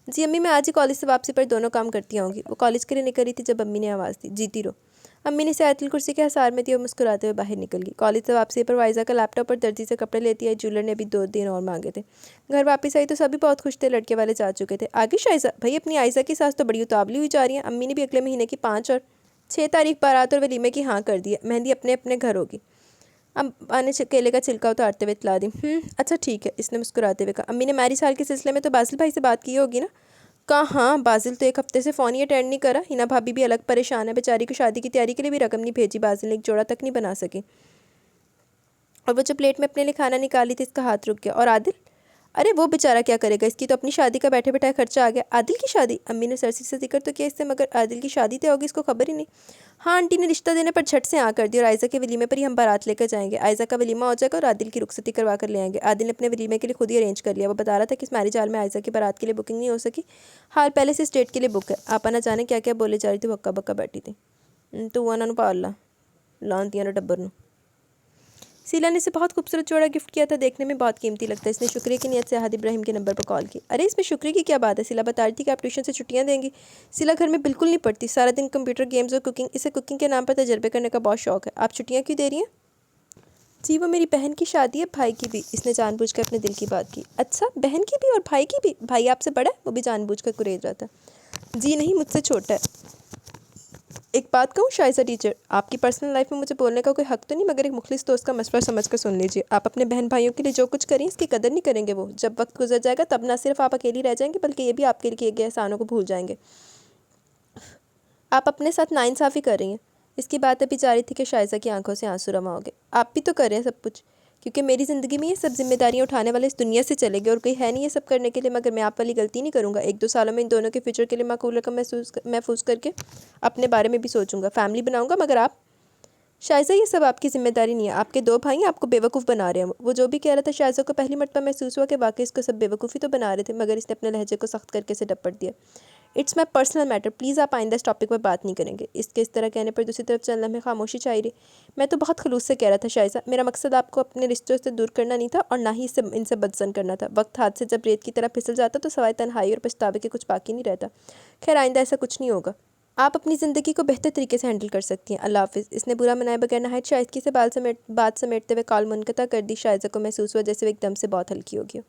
جی امی، میں آج ہی کالج سے واپسی پر دونوں کام کرتی آؤں گی۔ وہ کالج کے لیے نکل رہی تھی جب امی نے آواز دی، جیتی رہو۔ امی نے اسے آیت الکرسی کے حصار میں دیا اور مسکراتے ہوئے باہر نکل گئی۔ کالج سے واپسی پر عائزہ کا لیپ ٹاپ اور درزی سے کپڑے لیتی آئی، جیولر نے ابھی 2 دن اور مانگے تھے۔ گھر واپس آئی تو سبھی بہت خوش تھے، لڑکے والے جا چکے تھے۔ آگے شائزہ بھائی، اپنی عائزہ کی ساس تو بڑی اتابلی ہوئی جا رہی ہیں، امی نے بھی اگلے مہینے کی 5 اور 6 تاریخ بارات اور ولیمے کی ہاں کر دی ہے، مہندی اپنے اپنے گھر ہوگی۔ ابا نے کیلے کا چھلکا اتارتے ہوئے اطلاع دی۔ اچھا ٹھیک ہے، اس نے مسکراتے ہوئے کہا۔ امی نے میرج حال کے سلسلے میں تو باسل بھائی سے بات کی ہوگی نا؟ کہاں ہاں، باسل تو 1 ہفتے سے فون ہی اٹینڈ نہیں کرا، ہنا بھابی بھی الگ پریشان ہے، بیچاری کو شادی کی تیاری کے لیے بھی رقم نہیں بھیجی، باسل نے ایک جوڑا تک نہیں بنا سکی، اور وہ جو پلیٹ میں اپنے لیے کھانا نکالی تھی، اس کا ہاتھ رک گیا۔ اور عادل؟ ارے وہ بیچارہ کیا کرے گا، اس کی تو اپنی شادی کا بیٹھے بیٹھے خرچہ آ گیا۔ عادل کی شادی؟ امی نے سرسی سے ذکر تو کیا اس سے، مگر عادل کی شادی تو ہوگی، اس کو خبر ہی نہیں۔ ہاں آنٹی نے رشتہ دینے پر جھٹ سے ہاں کر دی، اور عائزہ کے ولیمے پر ہی ہم بارات لے کر جائیں گے، عائزہ کا ولیمہ ہو جائے گا اور عادل کی رخصتی کروا کر لے آئیں گے۔ عادل نے اپنے ولیمے کے لیے خود ہی ارینج کر لیا، وہ بتا رہا تھا کہ اس میرج ہال میں عائزہ کی بارات کے لیے بکنگ نہیں ہو سکی، حال پہلے سے اس ڈیٹ کے لیے بک ہے۔ آپا نہ جانے کیا کیا بولے جا رہی تھی، وہ ہکا بکا بیٹھی تھی۔ تو وہ انہوں پا اللہ لانتیاں نہ ٹبر نو۔ صلہ نے اسے بہت خوبصورت جوڑا گفٹ کیا تھا، دیکھنے میں بہت قیمتی لگتا ہے، اس نے شکریہ کی نیت سے احد ابراہیم کے نمبر پر کال کی۔ ارے اس میں شکریہ کی کیا بات ہے، صلہ بتا رہی تھی کہ آپ ٹیوشن سے چھٹیاں دیں گی۔ صلہ گھر میں بالکل نہیں پڑھتی، سارا دن کمپیوٹر گیمز اور کوکنگ، اسے کوکنگ کے نام پر تجربے کرنے کا بہت شوق ہے۔ آپ چھٹیاں کیوں دے رہی ہیں؟ جی وہ میری بہن کی شادی ہے، بھائی کی بھی، اس نے جان بوجھ کر اپنے دل کی بات کی۔ اچھا بہن کی بھی اور بھائی کی بھی؟ بھائی آپ سے بڑا ہے؟ وہ بھی جان بوجھ کر کریج رہا تھا۔ جی نہیں، مجھ سے چھوٹا ہے۔ ایک بات کہوں شائزہ ٹیچر، آپ کی پرسنل لائف میں مجھے بولنے کا کوئی حق تو نہیں، مگر ایک مخلص دوست کا مشورہ سمجھ کر سن لیجیے، آپ اپنے بہن بھائیوں کے لیے جو کچھ کریں اس کی قدر نہیں کریں گے، وہ جب وقت گزر جائے گا تب نہ صرف آپ اکیلی رہ جائیں گے بلکہ یہ بھی آپ کے لیے کیے گئے احسانوں کو بھول جائیں گے۔ آپ اپنے ساتھ ناانصافی کر رہی ہیں۔ اس کی بات ابھی جاری تھی کہ شائزہ کی آنکھوں سے آنسو رواں ہو گئے۔ آپ بھی تو کر رہے ہیں سب کچھ، کیونکہ میری زندگی میں یہ سب ذمہ داریاں اٹھانے والے اس دنیا سے چلے گئے اور کوئی ہے نہیں یہ سب کرنے کے لیے، مگر میں آپ والی غلطی نہیں کروں گا۔ 1-2 سالوں میں ان دونوں کے فیوچر کے لیے معقول رقم محفوظ کر کے اپنے بارے میں بھی سوچوں گا، فیملی بناؤں گا۔ مگر آپ شائزہ، یہ سب آپ کی ذمہ داری نہیں ہے، آپ کے 2 بھائی ہیں، آپ کو بیوقوف بنا رہے ہیں۔ وہ جو بھی کہہ رہا تھا، شائزہ کو پہلی مرتبہ محسوس ہوا کہ واقعی اس کو سب بیوقوفی تو بنا رہے تھے، مگر اس نے اپنے لہجے کو سخت کر کے اسے ڈپٹ دیا۔ It's my personal matter, please آپ آئندہ اس ٹاپک پر بات نہیں کریں گے۔ اس کے اس طرح کہنے پر دوسری طرف چند لمحے خاموشی چھائی رہی۔ میں تو بہت خلوص سے کہہ رہا تھا شائزہ، میرا مقصد آپ کو اپنے رشتوں سے دور کرنا نہیں تھا اور نہ ہی ان سے بدظن کرنا تھا۔ وقت ہاتھ سے جب ریت کی طرح پھسل جاتا تو سوائے تنہائی اور پچھتاوے کے کچھ باقی نہیں رہتا۔ خیر آئندہ ایسا کچھ نہیں ہوگا۔ آپ اپنی زندگی کو بہتر طریقے سے ہینڈل کر سکتی ہیں۔ اللہ حافظ۔ اس نے برا منائے بغیر نہایت شائستگی سے بات سمیٹتے ہوئے کال منقطع کر دی۔ شائزہ کو محسوس ہوا جیسے وہ ایک دم سے بہت ہلکی ہو گئی ہو۔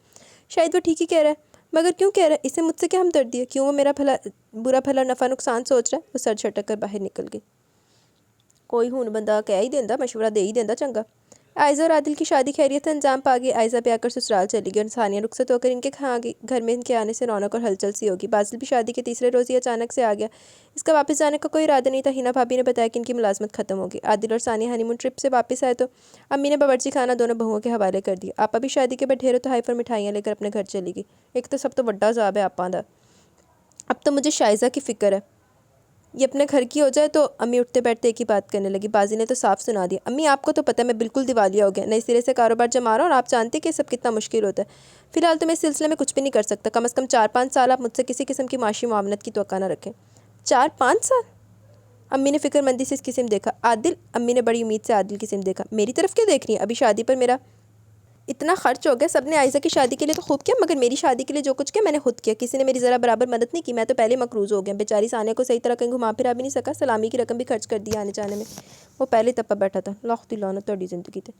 شاید وہ ٹھیک ہی کہہ رہا ہے، مگر کیوں کہہ رہا ہے؟ اسے مجھ سے کیا ہمدردی ہے؟ کیوں وہ میرا برا بھلا نفع نقصان سوچ رہا ہے؟ وہ سر جھٹک کر باہر نکل گئی۔ کوئی ہون بندہ کہہ ہی دیندہ، مشورہ دے ہی دیندہ چنگا۔ عائزہ اور عادل کی شادی خیریت سے انجام پا گئی۔ عائزہ بیاہ کر سسرال چلی گئی اور ثانیہ رخصت ہو کر ان کے گھر میں ان کے آنے سے رونق اور ہلچل سی ہوگی۔ باسل بھی شادی کے تیسرے روز ہی اچانک سے آ گیا۔ اس کا واپس جانے کا کوئی ارادہ نہیں تھا۔ ہینا بھابی نے بتایا کہ ان کی ملازمت ختم ہوگی۔ عادل اور ثانیہ ہنی مون ٹرپ سے واپس آئے تو امی نے باورچی خانہ دونوں بہوؤں کے حوالے کر دیا۔ آپا بھی شادی کے بعد ڈھیروں تحائف اور مٹھائیاں لے کر اپنے گھر چلی گئی۔ ایک تو سب تو بڑا عذاب ہے آپاں دا۔ اب تو مجھے شائزہ کی فکر ہے، یہ اپنے گھر کی ہو جائے تو۔ امی اٹھتے بیٹھتے ایک ہی بات کرنے لگی۔ بازی نے تو صاف سنا دیا، امی آپ کو تو پتہ ہے میں بالکل دیوالیہ ہو گیا، نئے سرے سے کاروبار جما رہا ہوں اور آپ جانتے کہ یہ سب کتنا مشکل ہوتا ہے۔ فی الحال تو میں اس سلسلے میں کچھ بھی نہیں کر سکتا، کم از کم 4-5 سال آپ مجھ سے کسی قسم کی معاشی معاونت کی توقع نہ رکھیں۔ 4-5 سال؟ امی نے فکر مندی سے اس کی سمت دیکھا۔ عادل، امی نے بڑی امید سے عادل کی سمت دیکھا۔ میری طرف کیا دیکھ رہی ہیں؟ ابھی شادی پر میرا اتنا خرچ ہو گیا، سب نے عائزہ کی شادی کے لیے تو خوب کیا، مگر میری شادی کے لیے جو کچھ کیا میں نے خود کیا، کسی نے میری ذرا برابر مدد نہیں کی۔ میں تو پہلے مقروض ہو گیا، بیچاری ثانیہ کو صحیح طرح کہیں گھما پھرا بھی نہیں سکا، سلامی کی رقم بھی خرچ کر دی آنے جانے میں۔ وہ پہلے تپا بیٹھا تھا۔ لاکھ دی لعنت تہاڈی زندگی تے۔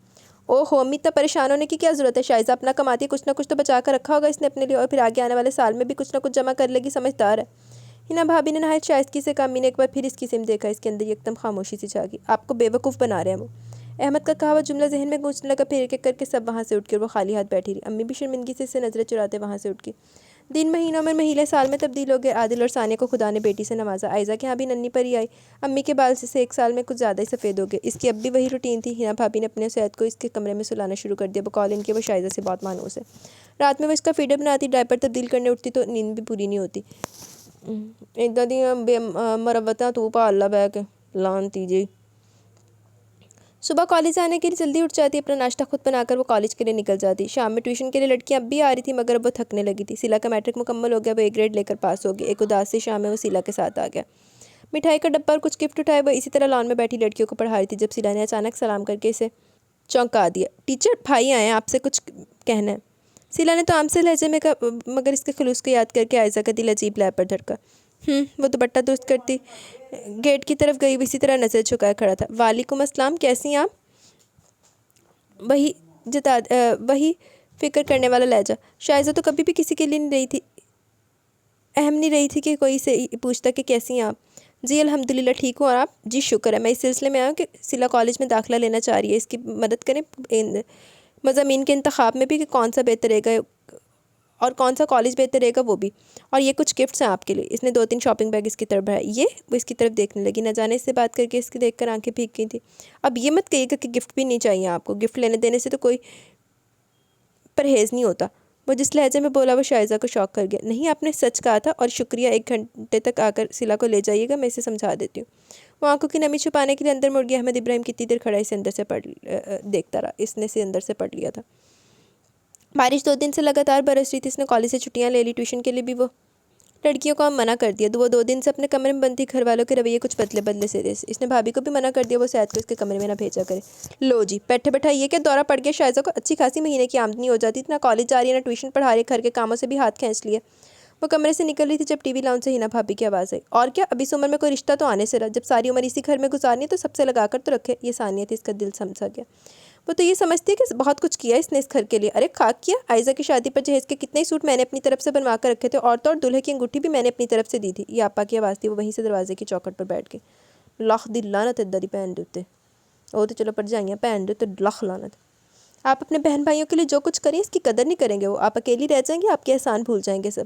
او ہو امی، اتنا پریشان ہونے کی کیا ضرورت ہے؟ شائزہ اپنا کماتی ہے، کچھ نہ کچھ تو بچا کر رکھا ہوگا اس نے اپنے لیے، اور پھر آگے آنے والے سال میں بھی کچھ نہ کچھ جمع کر لے گی، سمجھدار ہے۔ ہینا بھابی نے نہایت شائستگی سے کہا۔ امی نے ایک بار پھر اس کی سمت دیکھا، اس کے اندر یکدم خاموشی سی چھا گئی۔ آپ کو بیوقوف بنا رہے ہیں وہ۔ احمد کا کہا ہوا جملہ ذہن میں گونجنے لگا، پھر ایک ایک کر کے سب وہاں سے اٹھ کے اور وہ خالی ہاتھ بیٹھی رہی۔ امی بھی شرمندگی سے اسے نظریں چراتے وہاں سے اٹھ گئی۔ دن مہینوں میں مہینے سال میں تبدیل ہو گئے۔ عادل اور ثانیہ کو خدا نے بیٹی سے نوازا۔ عائزہ کے ہاں بھی ننھی پری آئی۔ امی کے بال سے 1 سال میں کچھ زیادہ ہی سفید ہو گئے۔ اس کی اب بھی وہی روٹین تھی۔ ہینا بھابی نے اپنے سید کو اس کے کمرے میں سلانا شروع کر دیا، بقول ان کے وہ شائزہ سے بہت مانوس ہے۔ رات میں وہ اس کا فیڈر بناتی، ڈائپر تبدیل کرنے اٹھتی تو نیند بھی پوری نہیں ہوتی۔ ادھر دی مروتاں تو پال لا بہ کے لانتی جی۔ صبح کالج آنے کے لیے جلدی اٹھ جاتی، اپنا ناشتہ خود بنا کر وہ کالج کے لیے نکل جاتی۔ شام میں ٹیوشن کے لیے لڑکیاں اب بھی آ رہی تھیں، مگر اب وہ تھکنے لگی تھی۔ سیلا کا میٹرک مکمل ہو گیا، وہ 1 گریڈ لے کر پاس ہو گئی۔ ایک اداس سی شام میں وہ سیلا کے ساتھ آ گیا۔ مٹھائی کا ڈبہ اور کچھ گفٹ اٹھائے وہ اسی طرح لان میں بیٹھی لڑکیوں کو پڑھا رہی تھی، جب سیلا نے اچانک سلام کر کے اسے چونکا دیا۔ ٹیچر، بھائی آئے ہیں، آپ سے کچھ کہنا ہے۔ سیلا نے تو عام سے لہجے میں کہا، مگر اس کے خلوص کو یاد کر کے عائزہ کا دل عجیب لے پر دھڑکا۔ وہ دوپٹہ درست کرتی گیٹ کی طرف گئی، وہ اسی طرح نظر جھکائے کھڑا تھا۔ وعلیکم السلام، کیسی ہیں آپ؟ وہی فکر کرنے والا لہجہ۔ شائزہ تو کبھی بھی کسی کے لیے اہم نہیں رہی تھی کہ کوئی سے پوچھتا کہ کیسی ہیں آپ۔ جی الحمدللہ ٹھیک ہوں، اور آپ؟ جی شکر ہے، میں اس سلسلے میں آیا ہوں کہ سیلا کالج میں داخلہ لینا چاہ رہی ہے، اس کی مدد کریں مضامین کے انتخاب میں بھی، کہ کون سا بہتر رہے گا اور کون سا کالج بہتر رہے گا وہ بھی، اور یہ کچھ گفٹس ہیں آپ کے لیے۔ اس نے 2-3 شاپنگ بیگ اس کی طرف بڑھائے۔ یہ وہ اس کی طرف دیکھنے لگی، نہ جانے اس سے بات کر کے اس کی دیکھ کر آنکھیں بھیگ گئی تھیں۔ اب یہ مت کہیے گا کہ گفٹ بھی نہیں چاہیے آپ کو، گفٹ لینے دینے سے تو کوئی پرہیز نہیں ہوتا۔ وہ جس لہجے میں بولا وہ شائزہ کو شوق کر گیا۔ نہیں، آپ نے سچ کہا تھا، اور شکریہ، 1 گھنٹے تک آ کر سیلا کو لے جائیے گا، میں اسے سمجھا دیتی ہوں۔ وہ آنکھوں کی نمی چھپانے کے لیے اندر مڑ گیا۔ احمد ابراہیم کتنی دیر کھڑا اسے اندر سے دیکھتا رہا، اس نے اسے اندر سے پڑھ لیا تھا۔ بارش 2 دن سے لگاتار برس رہی تھی، اس نے کالج سے چھٹیاں لے لی، ٹیوشن کے لیے بھی وہ لڑکیوں کو منع کر دیا۔ وہ 2 دن سے اپنے کمرے میں بند تھی، گھر والوں کے رویے کچھ بدلے سے اس نے بھابی کو بھی منع کر دیا، وہ سید کو اس کے کمرے میں نہ بھیجا کرے۔ لو جی، بیٹھے بیٹھا یہ کیا دورہ پڑ گیا شائزہ کو؟ اچھی خاصی مہینے کی آمدنی ہو جاتی، اتنا کالج جا رہی ہے، نہ ٹیوشن پڑھا رہی ہے، گھر کے کاموں سے بھی ہاتھ کھینچ لیے۔ وہ کمرے سے نکل رہی تھی جب ٹی وی لاؤنج سے ہینا بھابی کی آواز آئی۔ اور کیا، اب اس عمر میں کوئی رشتہ تو آنے سے رہا، جب ساری عمر اسی گھر میں گزارنی ہے تو سب سے لگا کر تو رکھے۔ یہ ثانیہ تھی، اس کا دل سمجھا گیا۔ وہ تو یہ سمجھتی ہے کہ بہت کچھ کیا اس نے اس گھر کے لیے۔ ارے خاک کیا، عائزہ کی شادی پر جہیز کے کتنے سوٹ میں نے اپنی طرف سے بنوا کر رکھے تھے، اور تو اور دولہے کی انگوٹھی بھی میں نے اپنی طرف سے دی تھی۔ یہ آپا کی آواز تھی، وہ وہیں سے دروازے کی چوکھٹ پر بیٹھ گئی۔ لاکھ دی لعنت ادھر دی بہن دے اوتے، وہ تو چلو پڑ جائیں بہن دے تے لاکھ لعنت۔ آپ اپنے بہن بھائیوں کے لیے جو کچھ کریں اس کی قدر نہیں کریں گے، وہ آپ اکیلی رہ جائیں گے، آپ کے احسان بھول جائیں گے سب۔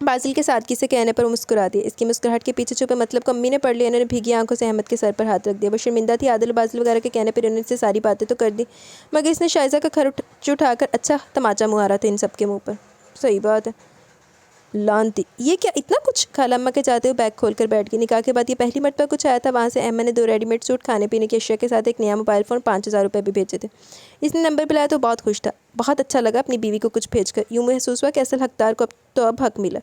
بازل کے سادگی سے کہنے پر وہ مسکرا دیا۔ اس کی مسکراہٹ کے پیچھے چھپے مطلب کو امی نے پڑھ لیا۔ انہوں نے بھیگی آنکھوں سے احمد کے سر پر ہاتھ رکھ دیا۔ وہ شرمندہ تھی عادل و بازل وغیرہ کے کہنے پر انہوں نے اس سے ساری باتیں تو کر دی، مگر اس نے شائزہ کا کھر اٹھا کر اچھا تماچا مارا تھا ان سب کے منہ پر۔ صحیح بات ہے، لانتی، یہ کیا اتنا کچھ؟ خالہ اماں کے جاتے ہوئے بیگ کھول کر بیٹھ گئی۔ نکاح کے بعد یہ پہلی مرتبہ کچھ آیا تھا وہاں سے۔ احمد نے 2 ریڈی میڈ سوٹ، کھانے پینے کی اشیاء کے ساتھ ایک نیا موبائل فون، 5000 روپے بھی بھیجے تھے۔ اس نے نمبر بلایا تو بہت خوش تھا، بہت اچھا لگا اپنی بیوی کو کچھ بھیج کر۔ یوں محسوس ہوا کہ اصل حقدار کو اب حق ملا۔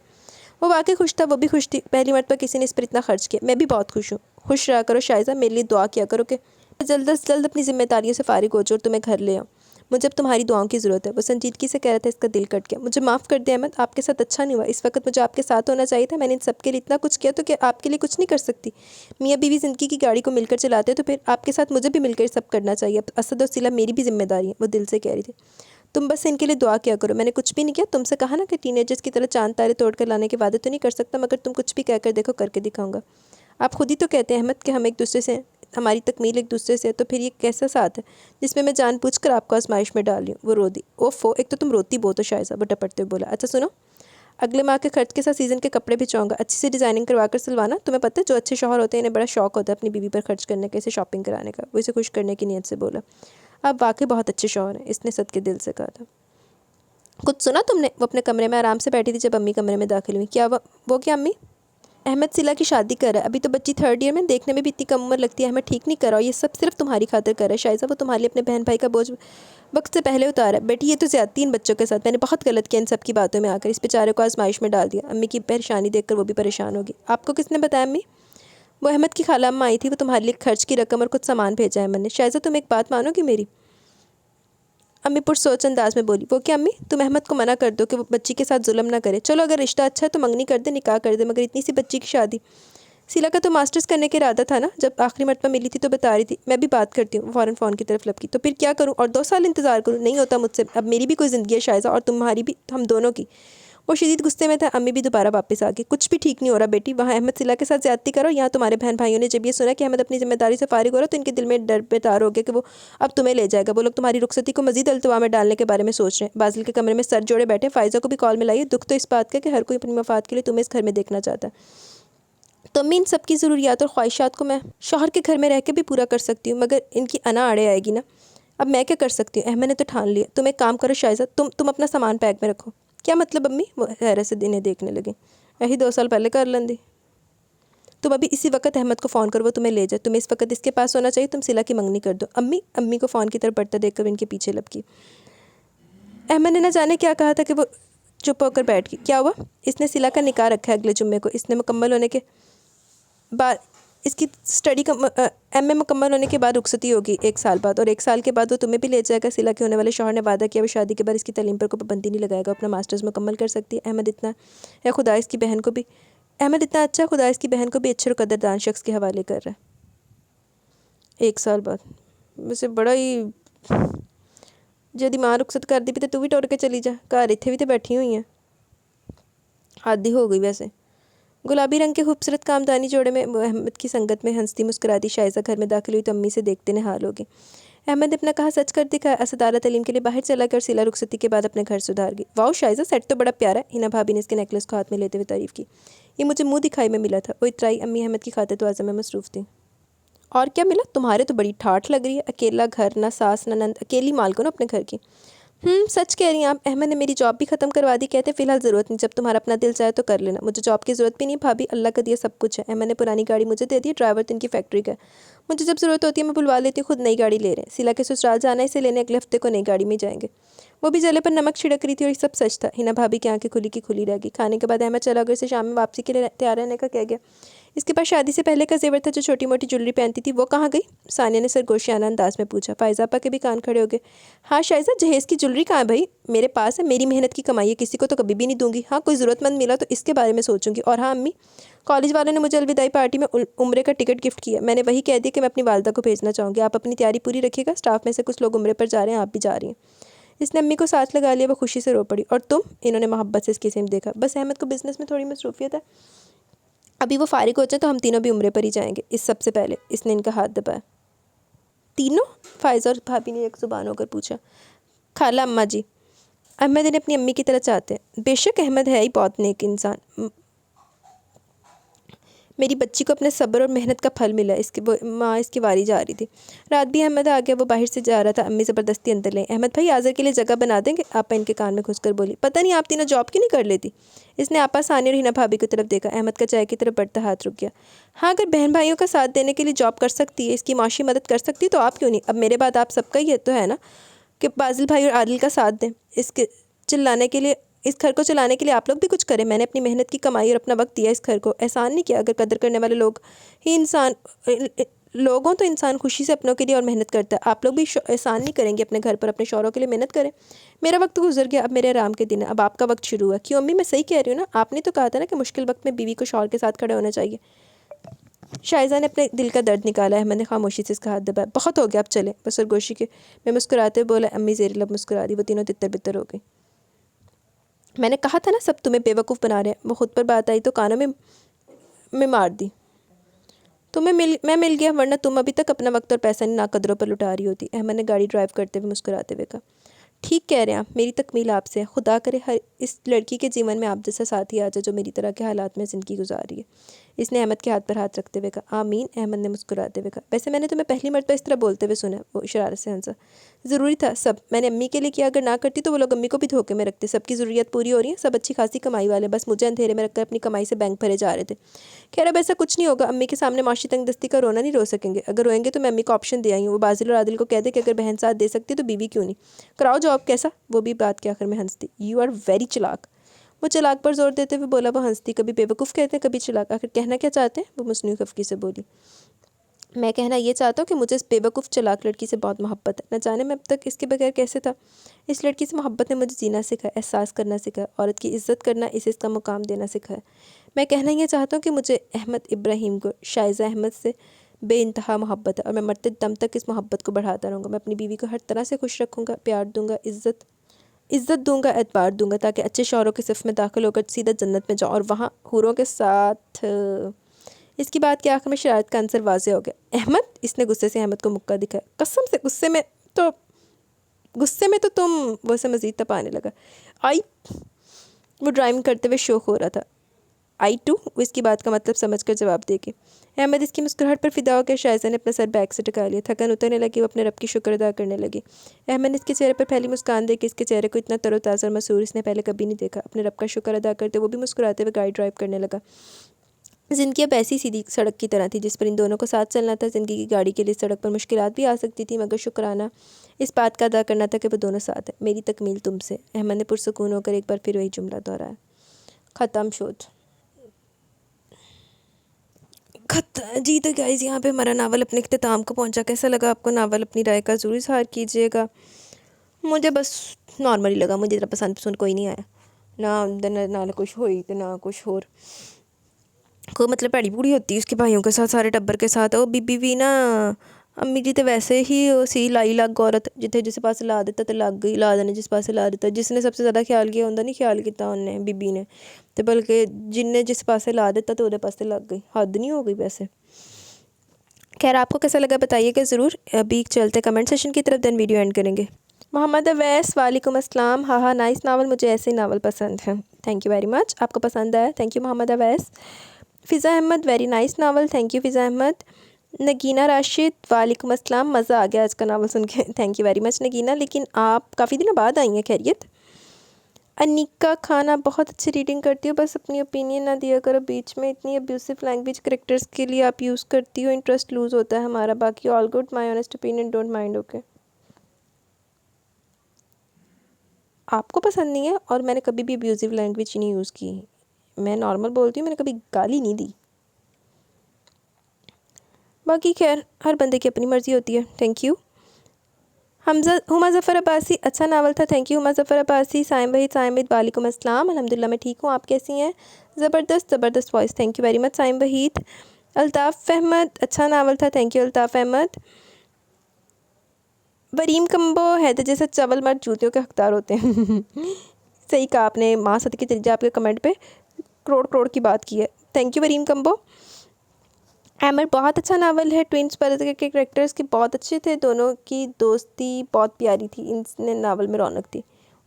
وہ واقعی خوش تھا، وہ بھی خوش تھی، پہلی مرتبہ کسی نے اس پر اتنا خرچ کیا۔ میں بھی بہت خوش ہوں۔ خوش رہا کرو شائزہ، میرے لیے دعا کیا کرو کہ جلد از جلد اپنی ذمہ داریوں سے فارغ ہو جاؤ اور تمہیں گھر لے آؤں۔ مجھے اب تمہاری دعاؤں کی ضرورت ہے۔ وہ سنجیدگی سے کہہ رہا تھا، اس کا دل کٹ گیا۔ مجھے معاف کر دیں احمد، آپ کے ساتھ اچھا نہیں ہوا۔ اس وقت مجھے آپ کے ساتھ ہونا چاہیے تھا۔ میں نے ان سب کے لیے اتنا کچھ کیا تو کہ آپ کے لیے کچھ نہیں کر سکتی؟ میاں بیوی زندگی کی گاڑی کو مل کر چلاتے ہیں تو پھر آپ کے ساتھ مجھے بھی مل کر سب کرنا چاہیے۔ اب اسد اور صلہ میری بھی ذمہ داری ہے، وہ دل سے کہہ رہی تھی۔ تم بس ان کے لیے دعا کیا کرو۔ میں نے کچھ بھی نہیں کیا، تم سے کہا نا کہ ٹین ایجرز کی طرح چاند تارے توڑ کر لانے کے وعدے تو نہیں کر سکتا، مگر تم کچھ بھی کہہ کر دیکھو، کر کے دکھاؤں گا۔ آپ خود ہی تو کہتے ہیں احمد کہ ہم ایک دوسرے سے، ہماری تکمیل ایک دوسرے سے ہے، تو پھر یہ کیسا ساتھ ہے جس میں جان پوچھ کر آپ کو آزمائش میں ڈال رہی ہوں؟ وہ رو دی۔ اوفو، ایک تو تم روتی بہت ہو شائزہ، وہ ٹپٹتے ہوئے بولا۔ اچھا سنو، اگلے ماہ کے خرچ کے ساتھ سیزن کے کپڑے بھی چاہوں گا، اچھی سی ڈیزائننگ کروا کر سلوانا۔ تمہیں پتہ ہے جو اچھے شوہر ہوتے ہیں انہیں بڑا شوق ہوتا ہے اپنی بیوی پر خرچ کرنے کا، اسے شاپنگ کرانے کا۔ وہ اسے خوش کرنے کی نیت سے بولا۔ آپ واقعی بہت اچھے شوہر ہیں، اس نے صدقے دل سے کہا تھا۔ کچھ سنا تم نے؟ وہ اپنے کمرے میں آرام سے بیٹھی تھی جب امی کمرے میں داخل ہوئی۔ کیا وہ کیا امی؟ احمد صلہ کی شادی کر رہا ہے، ابھی تو بچی 3rd ایئر میں، دیکھنے میں بھی اتنی کم عمر لگتی ہے۔ احمد ٹھیک نہیں کر رہا، اور یہ سب صرف تمہاری خاطر کر رہا ہے شائزہ۔ وہ تمہارے لیے اپنے بہن بھائی کا بوجھ وقت سے پہلے اتارا ہے۔ بیٹی یہ تو زیادتی ان بچوں کے ساتھ، میں نے بہت غلط کیا ان سب کی باتوں میں آ کر، اس بیچارے کو آزمائش میں ڈال دیا۔ امی کی پریشانی دیکھ کر وہ بھی پریشان ہوگی۔ آپ کو کس نے بتایا امی؟ وہ احمد کی خالہ اماں آئی تھی، وہ تمہارے لیے خرچ کی رقم اور کچھ سامان بھیجا ہے احمد نے۔ شائزہ تم ایک بات مانو گی میری؟ امی پرسوچ انداز میں بولی۔ وہ کیا امی؟ تم احمد کو منع کر دو کہ وہ بچی کے ساتھ ظلم نہ کرے۔ چلو اگر رشتہ اچھا ہے تو منگنی کر دے، نکاح کر دے، مگر اتنی سی بچی کی شادی؟ صلہ کا تو ماسٹرز کرنے کے ارادہ تھا نا، جب آخری مرتبہ ملی تھی تو بتا رہی تھی۔ میں بھی بات کرتی ہوں، فوراً فون کی طرف لپکی۔ تو پھر کیا کروں؟ اور 2 سال انتظار کروں؟ نہیں ہوتا مجھ سے، اب میری بھی کوئی زندگی ہے شائزہ، اور تمہاری بھی، ہم دونوں کی۔ وہ شدید غصے میں تھا۔ امی بھی دوبارہ واپس آ گئی۔ کچھ بھی ٹھیک نہیں ہو رہا بیٹی، وہاں احمد صلہ کے ساتھ زیادتی کرو، یہاں تمہارے بہن بھائیوں نے جب یہ سنا کہ احمد اپنی ذمہ داری سے فارغ ہو رہا تو ان کے دل میں ڈر بیدار ہو گیا کہ وہ اب تمہیں لے جائے گا۔ وہ لوگ تمہاری رخصتی کو مزید التوا میں ڈالنے کے بارے میں سوچ رہے ہیں۔ بازل کے کمرے میں سر جوڑے بیٹھے، فائزہ کو بھی کال میں لائیے۔ دکھ تو اس بات کا کہ ہر کوئی اپنی مفاد کے لیے تمہیں اس گھر میں دیکھنا چاہتا ہے۔ تو امی ان سب کی ضروریات اور خواہشات کو میں شوہر کے گھر میں رہ کے بھی پورا کر سکتی ہوں، مگر ان کی انا اڑے آئے گی نا۔ اب میں کیا کر سکتی ہوں؟ احمد نے تو ٹھان لیا۔ تم ایک کام کرو شائزہ، تم اپنا سامان بیگ میں رکھو۔ کیا مطلب امی؟ وہ حیرت سے انہیں دیکھنے لگے۔ یہی 2 سال پہلے کر لیں دی۔ تم ابھی اسی وقت احمد کو فون کرو، وہ تمہیں لے جائے۔ تمہیں اس وقت اس کے پاس ہونا چاہیے، تم صلہ کی منگنی کر دو۔ امی کو فون کی طرف بڑھتا دیکھ کر ان کے پیچھے لپکی۔ احمد نے نہ جانے کیا کہا تھا کہ وہ چپ ہو کر بیٹھ گئی۔ کیا ہوا؟ اس نے صلہ کا نکاح رکھا ہے اگلے جمعے کو، اس نے مکمل ہونے کے بعد اس کی اسٹڈی ایم اے مکمل ہونے کے بعد رخصتی ہوگی 1 سال بعد، اور 1 سال کے بعد وہ تمہیں بھی لے جائے گا۔ صلہ کے ہونے والے شوہر نے وعدہ کیا وہ شادی کے بعد اس کی تعلیم پر کوئی پابندی نہیں لگائے گا، اپنا ماسٹرز مکمل کر سکتی ہے۔ احمد اتنا ہے خدا اس کی بہن کو بھی، احمد اتنا اچھا خدا اس کی بہن کو بھی اچھے اور قدردان شخص کے حوالے کر رہا ہے۔ 1 سال بعد ویسے بڑا ہی جدی ماں رخصت کر دی بھی تو بھی ٹور کے چلی جا، گھر اتنے بھی تو بیٹھی ہوئی ہیں، عادی ہو گئی۔ ویسے گلابی رنگ کے خوبصورت کامدانی جوڑے میں وہ احمد کی سنگت میں ہنستی مسکراتی شائزہ گھر میں داخل ہوئی تو امی سے دیکھتے نہال ہو گئی۔ احمد نے اپنا کہا سچ کر دکھایا۔ اسد اعلیٰ تعلیم کے لیے باہر چلا گیا اور صلہ رخصتی کے بعد اپنے گھر سدھار گئی۔ واؤ شائزہ، سیٹ تو بڑا پیارا ہے، ہنا بھابی نے اس کے نیکلس کو ہاتھ میں لیتے ہوئے تعریف کی۔ یہ مجھے منہ دکھائی میں ملا تھا۔ وہ اترائی امی احمد کی خاطر توازن میں مصروف تھیں۔ اور کیا ملا؟ تمہارے تو بڑی ٹھاٹھ لگ رہی ہے، اکیلا گھر، نہ ساس نہ نند، اکیلی مالکن اپنے گھر کی۔ سچ کہہ رہی ہیں آپ۔ احمد نے میری جاب بھی ختم کروا دی، کہتے فی الحال ضرورت نہیں، جب تمہارا اپنا دل چاہے تو کر لینا۔ مجھے جاب کی ضرورت بھی نہیں بھابی، اللہ کا دیا سب کچھ ہے۔ احمد نے پرانی گاڑی مجھے دے دی، ڈرائیور تو ان کی فیکٹری کا ہے، مجھے جب ضرورت ہوتی ہے میں بلوا لیتی ہوں، خود نئی گاڑی لے رہے ہیں۔ صلہ کے سسرال جانا ہے، اسے لینے اگلے ہفتے کو نئی گاڑی میں جائیں گے۔ وہ بھی جلے پر نمک چھڑک رہی تھی اور یہ سب سچ تھا۔ ہنا بھابی کی آنکھیں کھلی کی کھلی رہ گئی۔ کھانے کے بعد احمد چلا گیا، اسے شام میں واپسی کے لیے تیار رہنے کا کہہ گیا۔ اس کے پاس شادی سے پہلے کا زیور تھا جو چھوٹی موٹی جولری پہنتی تھی، وہ کہاں گئی؟ ثانیہ نے سرگوشیانہ انداز میں پوچھا۔ فائزہ آپا کے بھی کان کھڑے ہو گئے۔ ہاں شائزہ، جہیز کی جولری کہاں ہے بھائی؟ میرے پاس ہے، میری محنت کی کمائی ہے، کسی کو تو کبھی بھی نہیں دوں گی۔ ہاں کوئی ضرورت مند ملا تو اس کے بارے میں سوچوں گی۔ اور ہاں امی، کالج والوں نے مجھے الوداعی پارٹی میں عمرے کا ٹکٹ گفٹ کیا، میں نے وہی کہہ دیا کہ میں اپنی والدہ کو بھیجنا چاہوں گی۔ آپ اپنی تیاری پوری رکھیے گا، اسٹاف میں سے کچھ لوگ عمرے پر جا رہے ہیں، آپ بھی جا رہی ہیں۔ اس نے امی کو ساتھ لگا لیا، وہ خوشی سے رو پڑی۔ اور تم؟ انہوں نے محبت سے اس کی سمت دیکھا۔ بس احمد کو بزنس میں تھوڑی مصروفیت ہے، ابھی وہ فارغ ہو جائیں تو ہم تینوں بھی عمرے پر ہی جائیں گے، اس سب سے پہلے۔ اس نے ان کا ہاتھ دبایا۔ تینوں؟ فائزہ اور بھابی نے ایک زبان ہو کر پوچھا۔ خالہ اماں جی، احمد انہیں اپنی امی کی طرح چاہتے ہیں۔ بے شک احمد ہے ہی بہت نیک انسان، میری بچی کو اپنے صبر اور محنت کا پھل ملا۔ ماں اس کی واری جا رہی تھی۔ رات بھی احمد آ گیا، وہ باہر سے جا رہا تھا، امی زبردستی اندر لیں۔ احمد بھائی آذر کے لیے جگہ بنا دیں گے؟ آپا ان کے کان میں گھس کر بولی۔ پتہ نہیں آپ تینوں جاب کیوں نہیں کر لیتی؟ اس نے آپا ثانیہ اور ہینا بھابھی کی طرف دیکھا۔ احمد کا چائے کی طرف بڑھتا ہاتھ رک گیا۔ ہاں اگر بہن بھائیوں کا ساتھ دینے کے لیے جاب کر سکتی ہے، اس کی معاشی مدد کر سکتی تو آپ کیوں نہیں؟ اب میرے بعد آپ سب کا یہ تو ہے نا کہ فاضل بھائی اور عادل کا ساتھ دیں، اس گھر کو چلانے کے لیے آپ لوگ بھی کچھ کریں۔ میں نے اپنی محنت کی کمائی اور اپنا وقت دیا اس گھر کو، احسان نہیں کیا۔ اگر قدر کرنے والے لوگ ہوں تو انسان خوشی سے اپنوں کے لیے اور محنت کرتا ہے۔ آپ لوگ بھی احسان نہیں کریں گے اپنے گھر پر، اپنے شوہروں کے لیے محنت کریں۔ میرا وقت گزر گیا، اب میرے آرام کے دن ہے، اب آپ کا وقت شروع ہوا۔ کیوں امی میں صحیح کہہ رہی ہوں نا؟ آپ نے تو کہا تھا نا کہ مشکل وقت میں بیوی کو شوہر کے ساتھ کھڑے ہونا چاہیے۔ شائزہ نے اپنے دل کا درد نکالا۔ احمد نے خاموشی سے اس کا ہاتھ دبایا۔ بہت ہو گیا، اب چلیں۔ بس سرگوشی کے میں مسکراتے ہوئے بولا۔ امی زیر لب مسکرا دی، وہ تینوں تتر بتر ہو گئی۔ میں نے کہا تھا نا سب تمہیں بے وقوف بنا رہے ہیں۔ وہ خود پر بات آئی تو کانوں میں مار دی۔ میں مل گیا، ورنہ تم ابھی تک اپنا وقت اور پیسہ ناقدروں پر لٹا رہی ہوتی۔ احمد نے گاڑی ڈرائیو کرتے ہوئے مسکراتے ہوئے کہا۔ ٹھیک کہہ رہے ہیں آپ، میری تکمیل آپ سے ہے۔ خدا کرے ہر اس لڑکی کے جیون میں آپ جیسا ساتھی آ جائے جو میری طرح کے حالات میں زندگی گزار رہی ہے۔ اس نے احمد کے ہاتھ پر ہاتھ رکھتے ہوئے کہا۔ آمین، احمد نے مسکراتے ہوئے کہا۔ ویسے میں نے تمہیں پہلی مرتبہ اس طرح بولتے ہوئے سنا ہے۔ وہ شرارت سے ہنسا۔ ضروری تھا سب، میں نے امی کے لیے کیا، اگر نہ کرتی تو وہ لوگ امی کو بھی دھوکے میں رکھتے۔ سب کی ضروریات پوری ہو رہی ہیں، سب اچھی خاصی کمائی والے، بس مجھے اندھیرے میں رکھ کر اپنی کمائی سے بینک بھرے جا رہے تھے۔ خیر اب ایسا کچھ نہیں ہوگا، امی کے سامنے معاشی تنگ دستی کا رونا نہیں رو سکیں گے۔ اگر روئیں گے تو میں امی کو آپشن دے آئی ہوں، وہ بازل اور عادل کو کہہ دے کہ اگر بہن ساتھ دے سکتی تو بیوی کیوں نہیں، کراؤ جاب۔ کیسا؟ وہ بھی بات کے آخر میں ہنستی۔ یو آر ویری چلاک۔ وہ چلاک پر زور دیتے ہوئے بولا۔ وہ ہنستی۔ کبھی بے وقوف کہتے ہیں، کبھی چلاک، آخر کہنا کیا چاہتے ہیں؟ وہ مصنوعی خفگی سے بولی۔ میں کہنا یہ چاہتا ہوں کہ مجھے اس بے وقوف چلاک لڑکی سے بہت محبت ہے، نہ جانے میں اب تک اس کے بغیر کیسے تھا۔ اس لڑکی سے محبت نے مجھے جینا سکھایا، احساس کرنا سکھایا، عورت کی عزت کرنا، اسے اس کا مقام دینا سکھایا۔ میں کہنا یہ چاہتا ہوں کہ مجھے احمد ابراہیم کو شائزہ احمد سے بے انتہا محبت ہے، اور میں مرتے دم تک اس محبت کو بڑھاتا رہوں گا۔ میں اپنی بیوی کو ہر طرح سے خوش رکھوں گا، پیار دوں گا، عزت دوں گا، اعتبار دوں گا، تاکہ اچھے شوہروں کے صف میں داخل ہو کر سیدھا جنت میں جاؤں اور وہاں حوروں کے ساتھ۔ اس کی بات کے آخر میں شرارت کا عنصر واضح ہو گیا۔ احمد، اس نے غصے سے احمد کو مکہ دکھایا۔ قسم سے غصے میں تو تم، وہ اسے مزید تپانے لگا۔ وہ ڈرائیونگ کرتے ہوئے شوق ہو رہا تھا۔ آئی ٹو، وہ اس کی بات کا مطلب سمجھ کر جواب دے گی۔ احمد اس کی مسکراہٹ پر فدا ہو کے شائزہ نے اپنا سر بیگ سے ٹکا لیا۔ تھکن اترنے لگی، وہ اپنے رب کی شکر ادا کرنے لگی۔ احمد نے اس کے چہرے پر پہلی مسکان دیکھی، اس کے چہرے کو اتنا تر و تازہ اور مسرور اس نے پہلے کبھی نہیں دیکھا۔ اپنے رب کا شکر ادا کرتے وہ بھی مسکراتے ہوئے گاڑی ڈرائیو کرنے لگا۔ زندگی اب ایسی سیدھی سڑک کی طرح تھی جس پر ان دونوں کو ساتھ چلنا تھا۔ زندگی کی گاڑی کے لیے سڑک پر مشکلات بھی آ سکتی تھیں، مگر شکرانہ اس بات کا ادا کرنا تھا کہ وہ دونوں ساتھ ہیں۔ میری تکمیل تم سے، احمد نے پرسکون ہو کر ایک بار پھر وہی جملہ دہرایا۔ ختم شد۔ جی تو گائز، یہاں پہ ہمارا ناول اپنے اختتام کو پہنچا۔ کیسا لگا آپ کو ناول؟ اپنی رائے کا ضرور اظہار کیجیے گا۔ مجھے بس نارملی لگا، مجھے اتنا پسند کوئی نہیں آیا، نہ کچھ ہوئی تو نہ کچھ اور کو مطلب پیڑی پوڑی ہوتی ہے اس کے بھائیوں کے ساتھ، سارے ٹبر کے ساتھ۔ وہ بی بھی نا امی جی تو ویسے ہی سی لائی لگ عورت، جتنے جس پاس لا دیتا تو لگ گئی، لا دینے جس پاس لا دیتا۔ جس نے سب سے زیادہ خیال کیا ہوتا نہیں خیال کیتا انہیں بی نے، تو بلکہ جن نے جس پاسے لا دیتا تو وہ پاسے لگ گئی۔ حد نہیں ہو گئی ویسے۔ خیر آپ کو کیسا لگا بتائیے گا ضرور۔ ابھی چلتے کمنٹ سیشن کی طرف، دین ویڈیو اینڈ کریں گے۔ محمد اویس، وعلیکم السلام۔ ہاں نائس ناول، مجھے ایسے ہی ناول پسند ہیں۔ تھینک یو ویری مچ، آپ کو پسند آیا، thank you Muhammad Awais. Fiza Ahmad, very nice novel, thank you Fiza Ahmad. Nageena Rashid, وعلیکم السلام، مزہ آ گیا آج کا ناول سن کے، تھینک یو ویری مچ نگینہ۔ لیکن آپ کافی دنوں بعد آئی ہیں، خیریت؟ انیکا کھانا، بہت اچھی ریڈنگ کرتی ہو، بس اپنی اوپینین نہ دیا کرو بیچ میں، اتنی ابیوسو لینگویج کریکٹرز کے لیے آپ یوز کرتی ہو، انٹرسٹ لوز ہوتا ہے ہمارا۔ باقی all good, my honest opinion, don't mind. Okay, آپ کو پسند نہیں ہے، اور میں نے کبھی بھی ابیوزو لینگویج نہیں یوز کی، میں نارمل بولتی ہوں، میں نے کبھی گالی نہیں دی۔ باقی خیر ہر بندے کی اپنی مرضی ہوتی ہے۔ تھینک یو ہما ظفر عباسی، اچھا ناول تھا، تھینک یو ہما ظفر عباسی۔ سائم وحید، وعلیکم السلام، الحمدللہ میں ٹھیک ہوں، آپ کیسی ہیں؟ زبردست voice, thank you very much Saim Waheed. Altaf Ahmed, اچھا ناول تھا، تھینک یو الطاف احمد۔ وریم کمبو، حیدر جیسے چاول مرد جوتیوں کے حقدار ہوتے ہیں۔ صحیح کہا آپ نے، ماں صدقے چلی جائے، آپ کے کمنٹ پہ کروڑ کی بات کی ہے، تھینک یو وریم کمبو۔ ایمر، بہت اچھا ناول ہے، ٹوئنس برادر کے کریکٹرز کے بہت اچھے تھے، دونوں کی دوستی بہت پیاری تھی، اس نے ناول میں رونق تھی،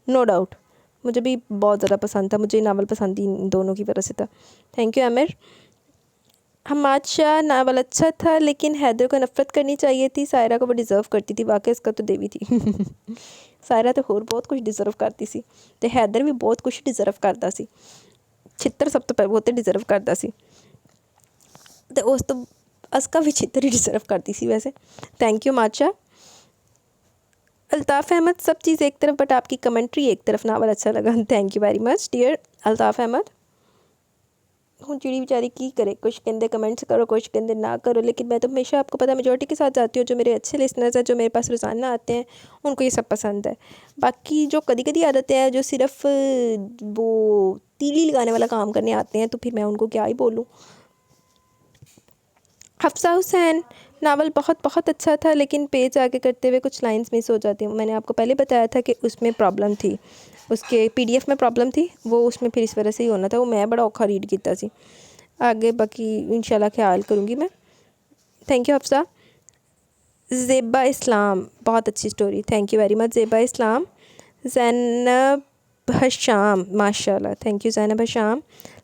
نو ڈاؤٹ۔ مجھے بھی بہت زیادہ پسند تھا، مجھے ناول پسند ہی ان دونوں کی وجہ سے تھا. Thank you Aamir. Hammad Shah novel اچھا تھا لیکن حیدر کو نفرت کرنی چاہیے تھی، سائرہ کو وہ ڈیزرو کرتی تھی. واقعی اس کا تو دیوی تھی. سائرہ تو اور بہت کچھ ڈیزرو کرتی سی تے حیدر بھی بہت کچھ ڈیزرو کرتا سی. چھتر سب تو بہت ڈیزرو کرتا سی تے اس تو اسکا بھی چھتر ہی ڈیزرو کرتی سی ویسے. Thank you much. Altaf Ahmed سب چیز ایک طرف بٹ آپ کی کمنٹری ایک طرف، ناول اچھا لگا. Thank you very much dear Altaf Ahmad. ہوں چڑی بیچاری کی کرے، کچھ کہندے کمنٹس کرو کچھ کہندے نہ کرو، لیکن میں تو ہمیشہ آپ کو پتہ میجورٹی کے ساتھ جاتی ہوں. جو میرے اچھے لسنرز ہیں جو میرے پاس روزانہ آتے ہیں ان کو یہ سب پسند ہے. باقی جو کدی کدی عادتیں ہیں جو صرف وہ تیلی لگانے والا کام کرنے آتے ہیں تو پھر میں ان کو کیا ہی بولوں. حفصہ حسین ناول بہت بہت اچھا تھا لیکن پیج آگے کرتے ہوئے کچھ لائنز مس ہو جاتی ہیں. میں نے آپ کو پہلے بتایا تھا کہ اس میں پرابلم تھی، اس کے پی ڈی ایف میں پرابلم تھی، وہ اس میں پھر اس وجہ سے ہی ہونا تھا. وہ میں بڑا اوکھا ریڈ کیتا سی. آگے باقی انشاءاللہ خیال کروں گی میں. Thank you Hafsa. زیبا اسلام بہت اچھی story. Thank you very much Zeba Islam. Zainab Hisham ماشاءاللہ. Thank you Zainab Hisham.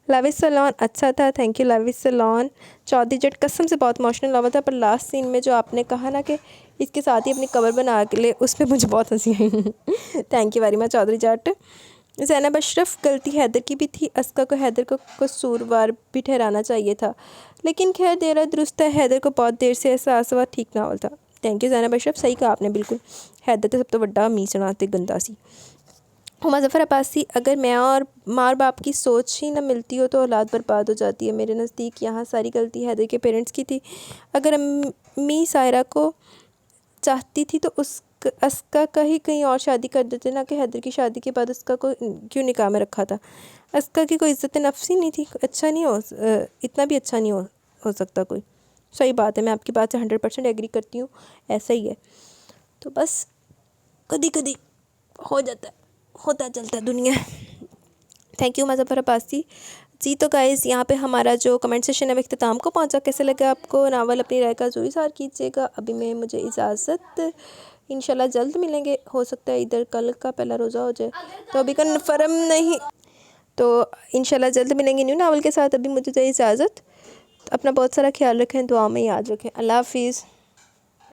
لاوس سلون اچھا تھا. تھینک یو لاوس سلون. چودھری جٹ قسم سے بہت ایموشنل ناول تھا، پر لاسٹ سین میں جو آپ نے کہا نا کہ اس کے ساتھ ہی اپنی قبر بنا کے لے، اس میں مجھے بہت ہنسی آئی. Thank you very much Chaudhry Jatt. Zainab Ashraf غلطی حیدر کی بھی تھی، اسکا کو حیدر کو قصوروار بھی ٹھہرانا چاہیے تھا، لیکن خیر دیرا درست ہے. حیدر کو بہت دیر سے احساس ہوا ٹھیک ناول تھا. تھینک یو زینب اشرف. صحیح کہا آپ نے بالکل. حیدر تو سب تو بڑا میسنا تے گندا سی. ہما ظفر عباسی اگر میں اور ماں باپ کی سوچ ہی نہ ملتی ہو تو اولاد برباد ہو جاتی ہے. میرے نزدیک یہاں ساری غلطی حیدر کے پیرنٹس کی تھی. اگر امی سائرہ کو چاہتی تھی تو اسکا کا ہی کہیں اور شادی کر دیتے، نہ کہ حیدر کی شادی کے بعد اسکا کو کیوں نکاح میں رکھا تھا. اسکا کی کوئی عزت نفس ہی نہیں تھی. اچھا نہیں اتنا بھی اچھا نہیں ہو سکتا کوئی. صحیح بات ہے، میں آپ کی بات سے 100% ایگری کرتی ہوں. ایسا ہی ہے تو بس کدی کدی ہو جاتا ہے، ہوتا چلتا ہے دنیا. Thank you Muzaffar Abbasi. جی تو گائز یہاں پہ ہمارا جو کمنٹ سیشن ہے وہ اختتام کو پہنچا. کیسے لگا آپ کو ناول؟ اپنی رائے کا ضرور اظہار کیجیے گا. ابھی میں مجھے اجازت، انشاءاللہ جلد ملیں گے. ہو سکتا ہے ادھر کل کا پہلا روزہ ہو جائے تو ابھی کنفرم نہیں، تو انشاءاللہ جلد ملیں گے نیو ناول کے ساتھ. ابھی مجھے اجازت. اپنا بہت سارا خیال رکھیں، دعا میں یاد رکھیں. اللہ حافظ.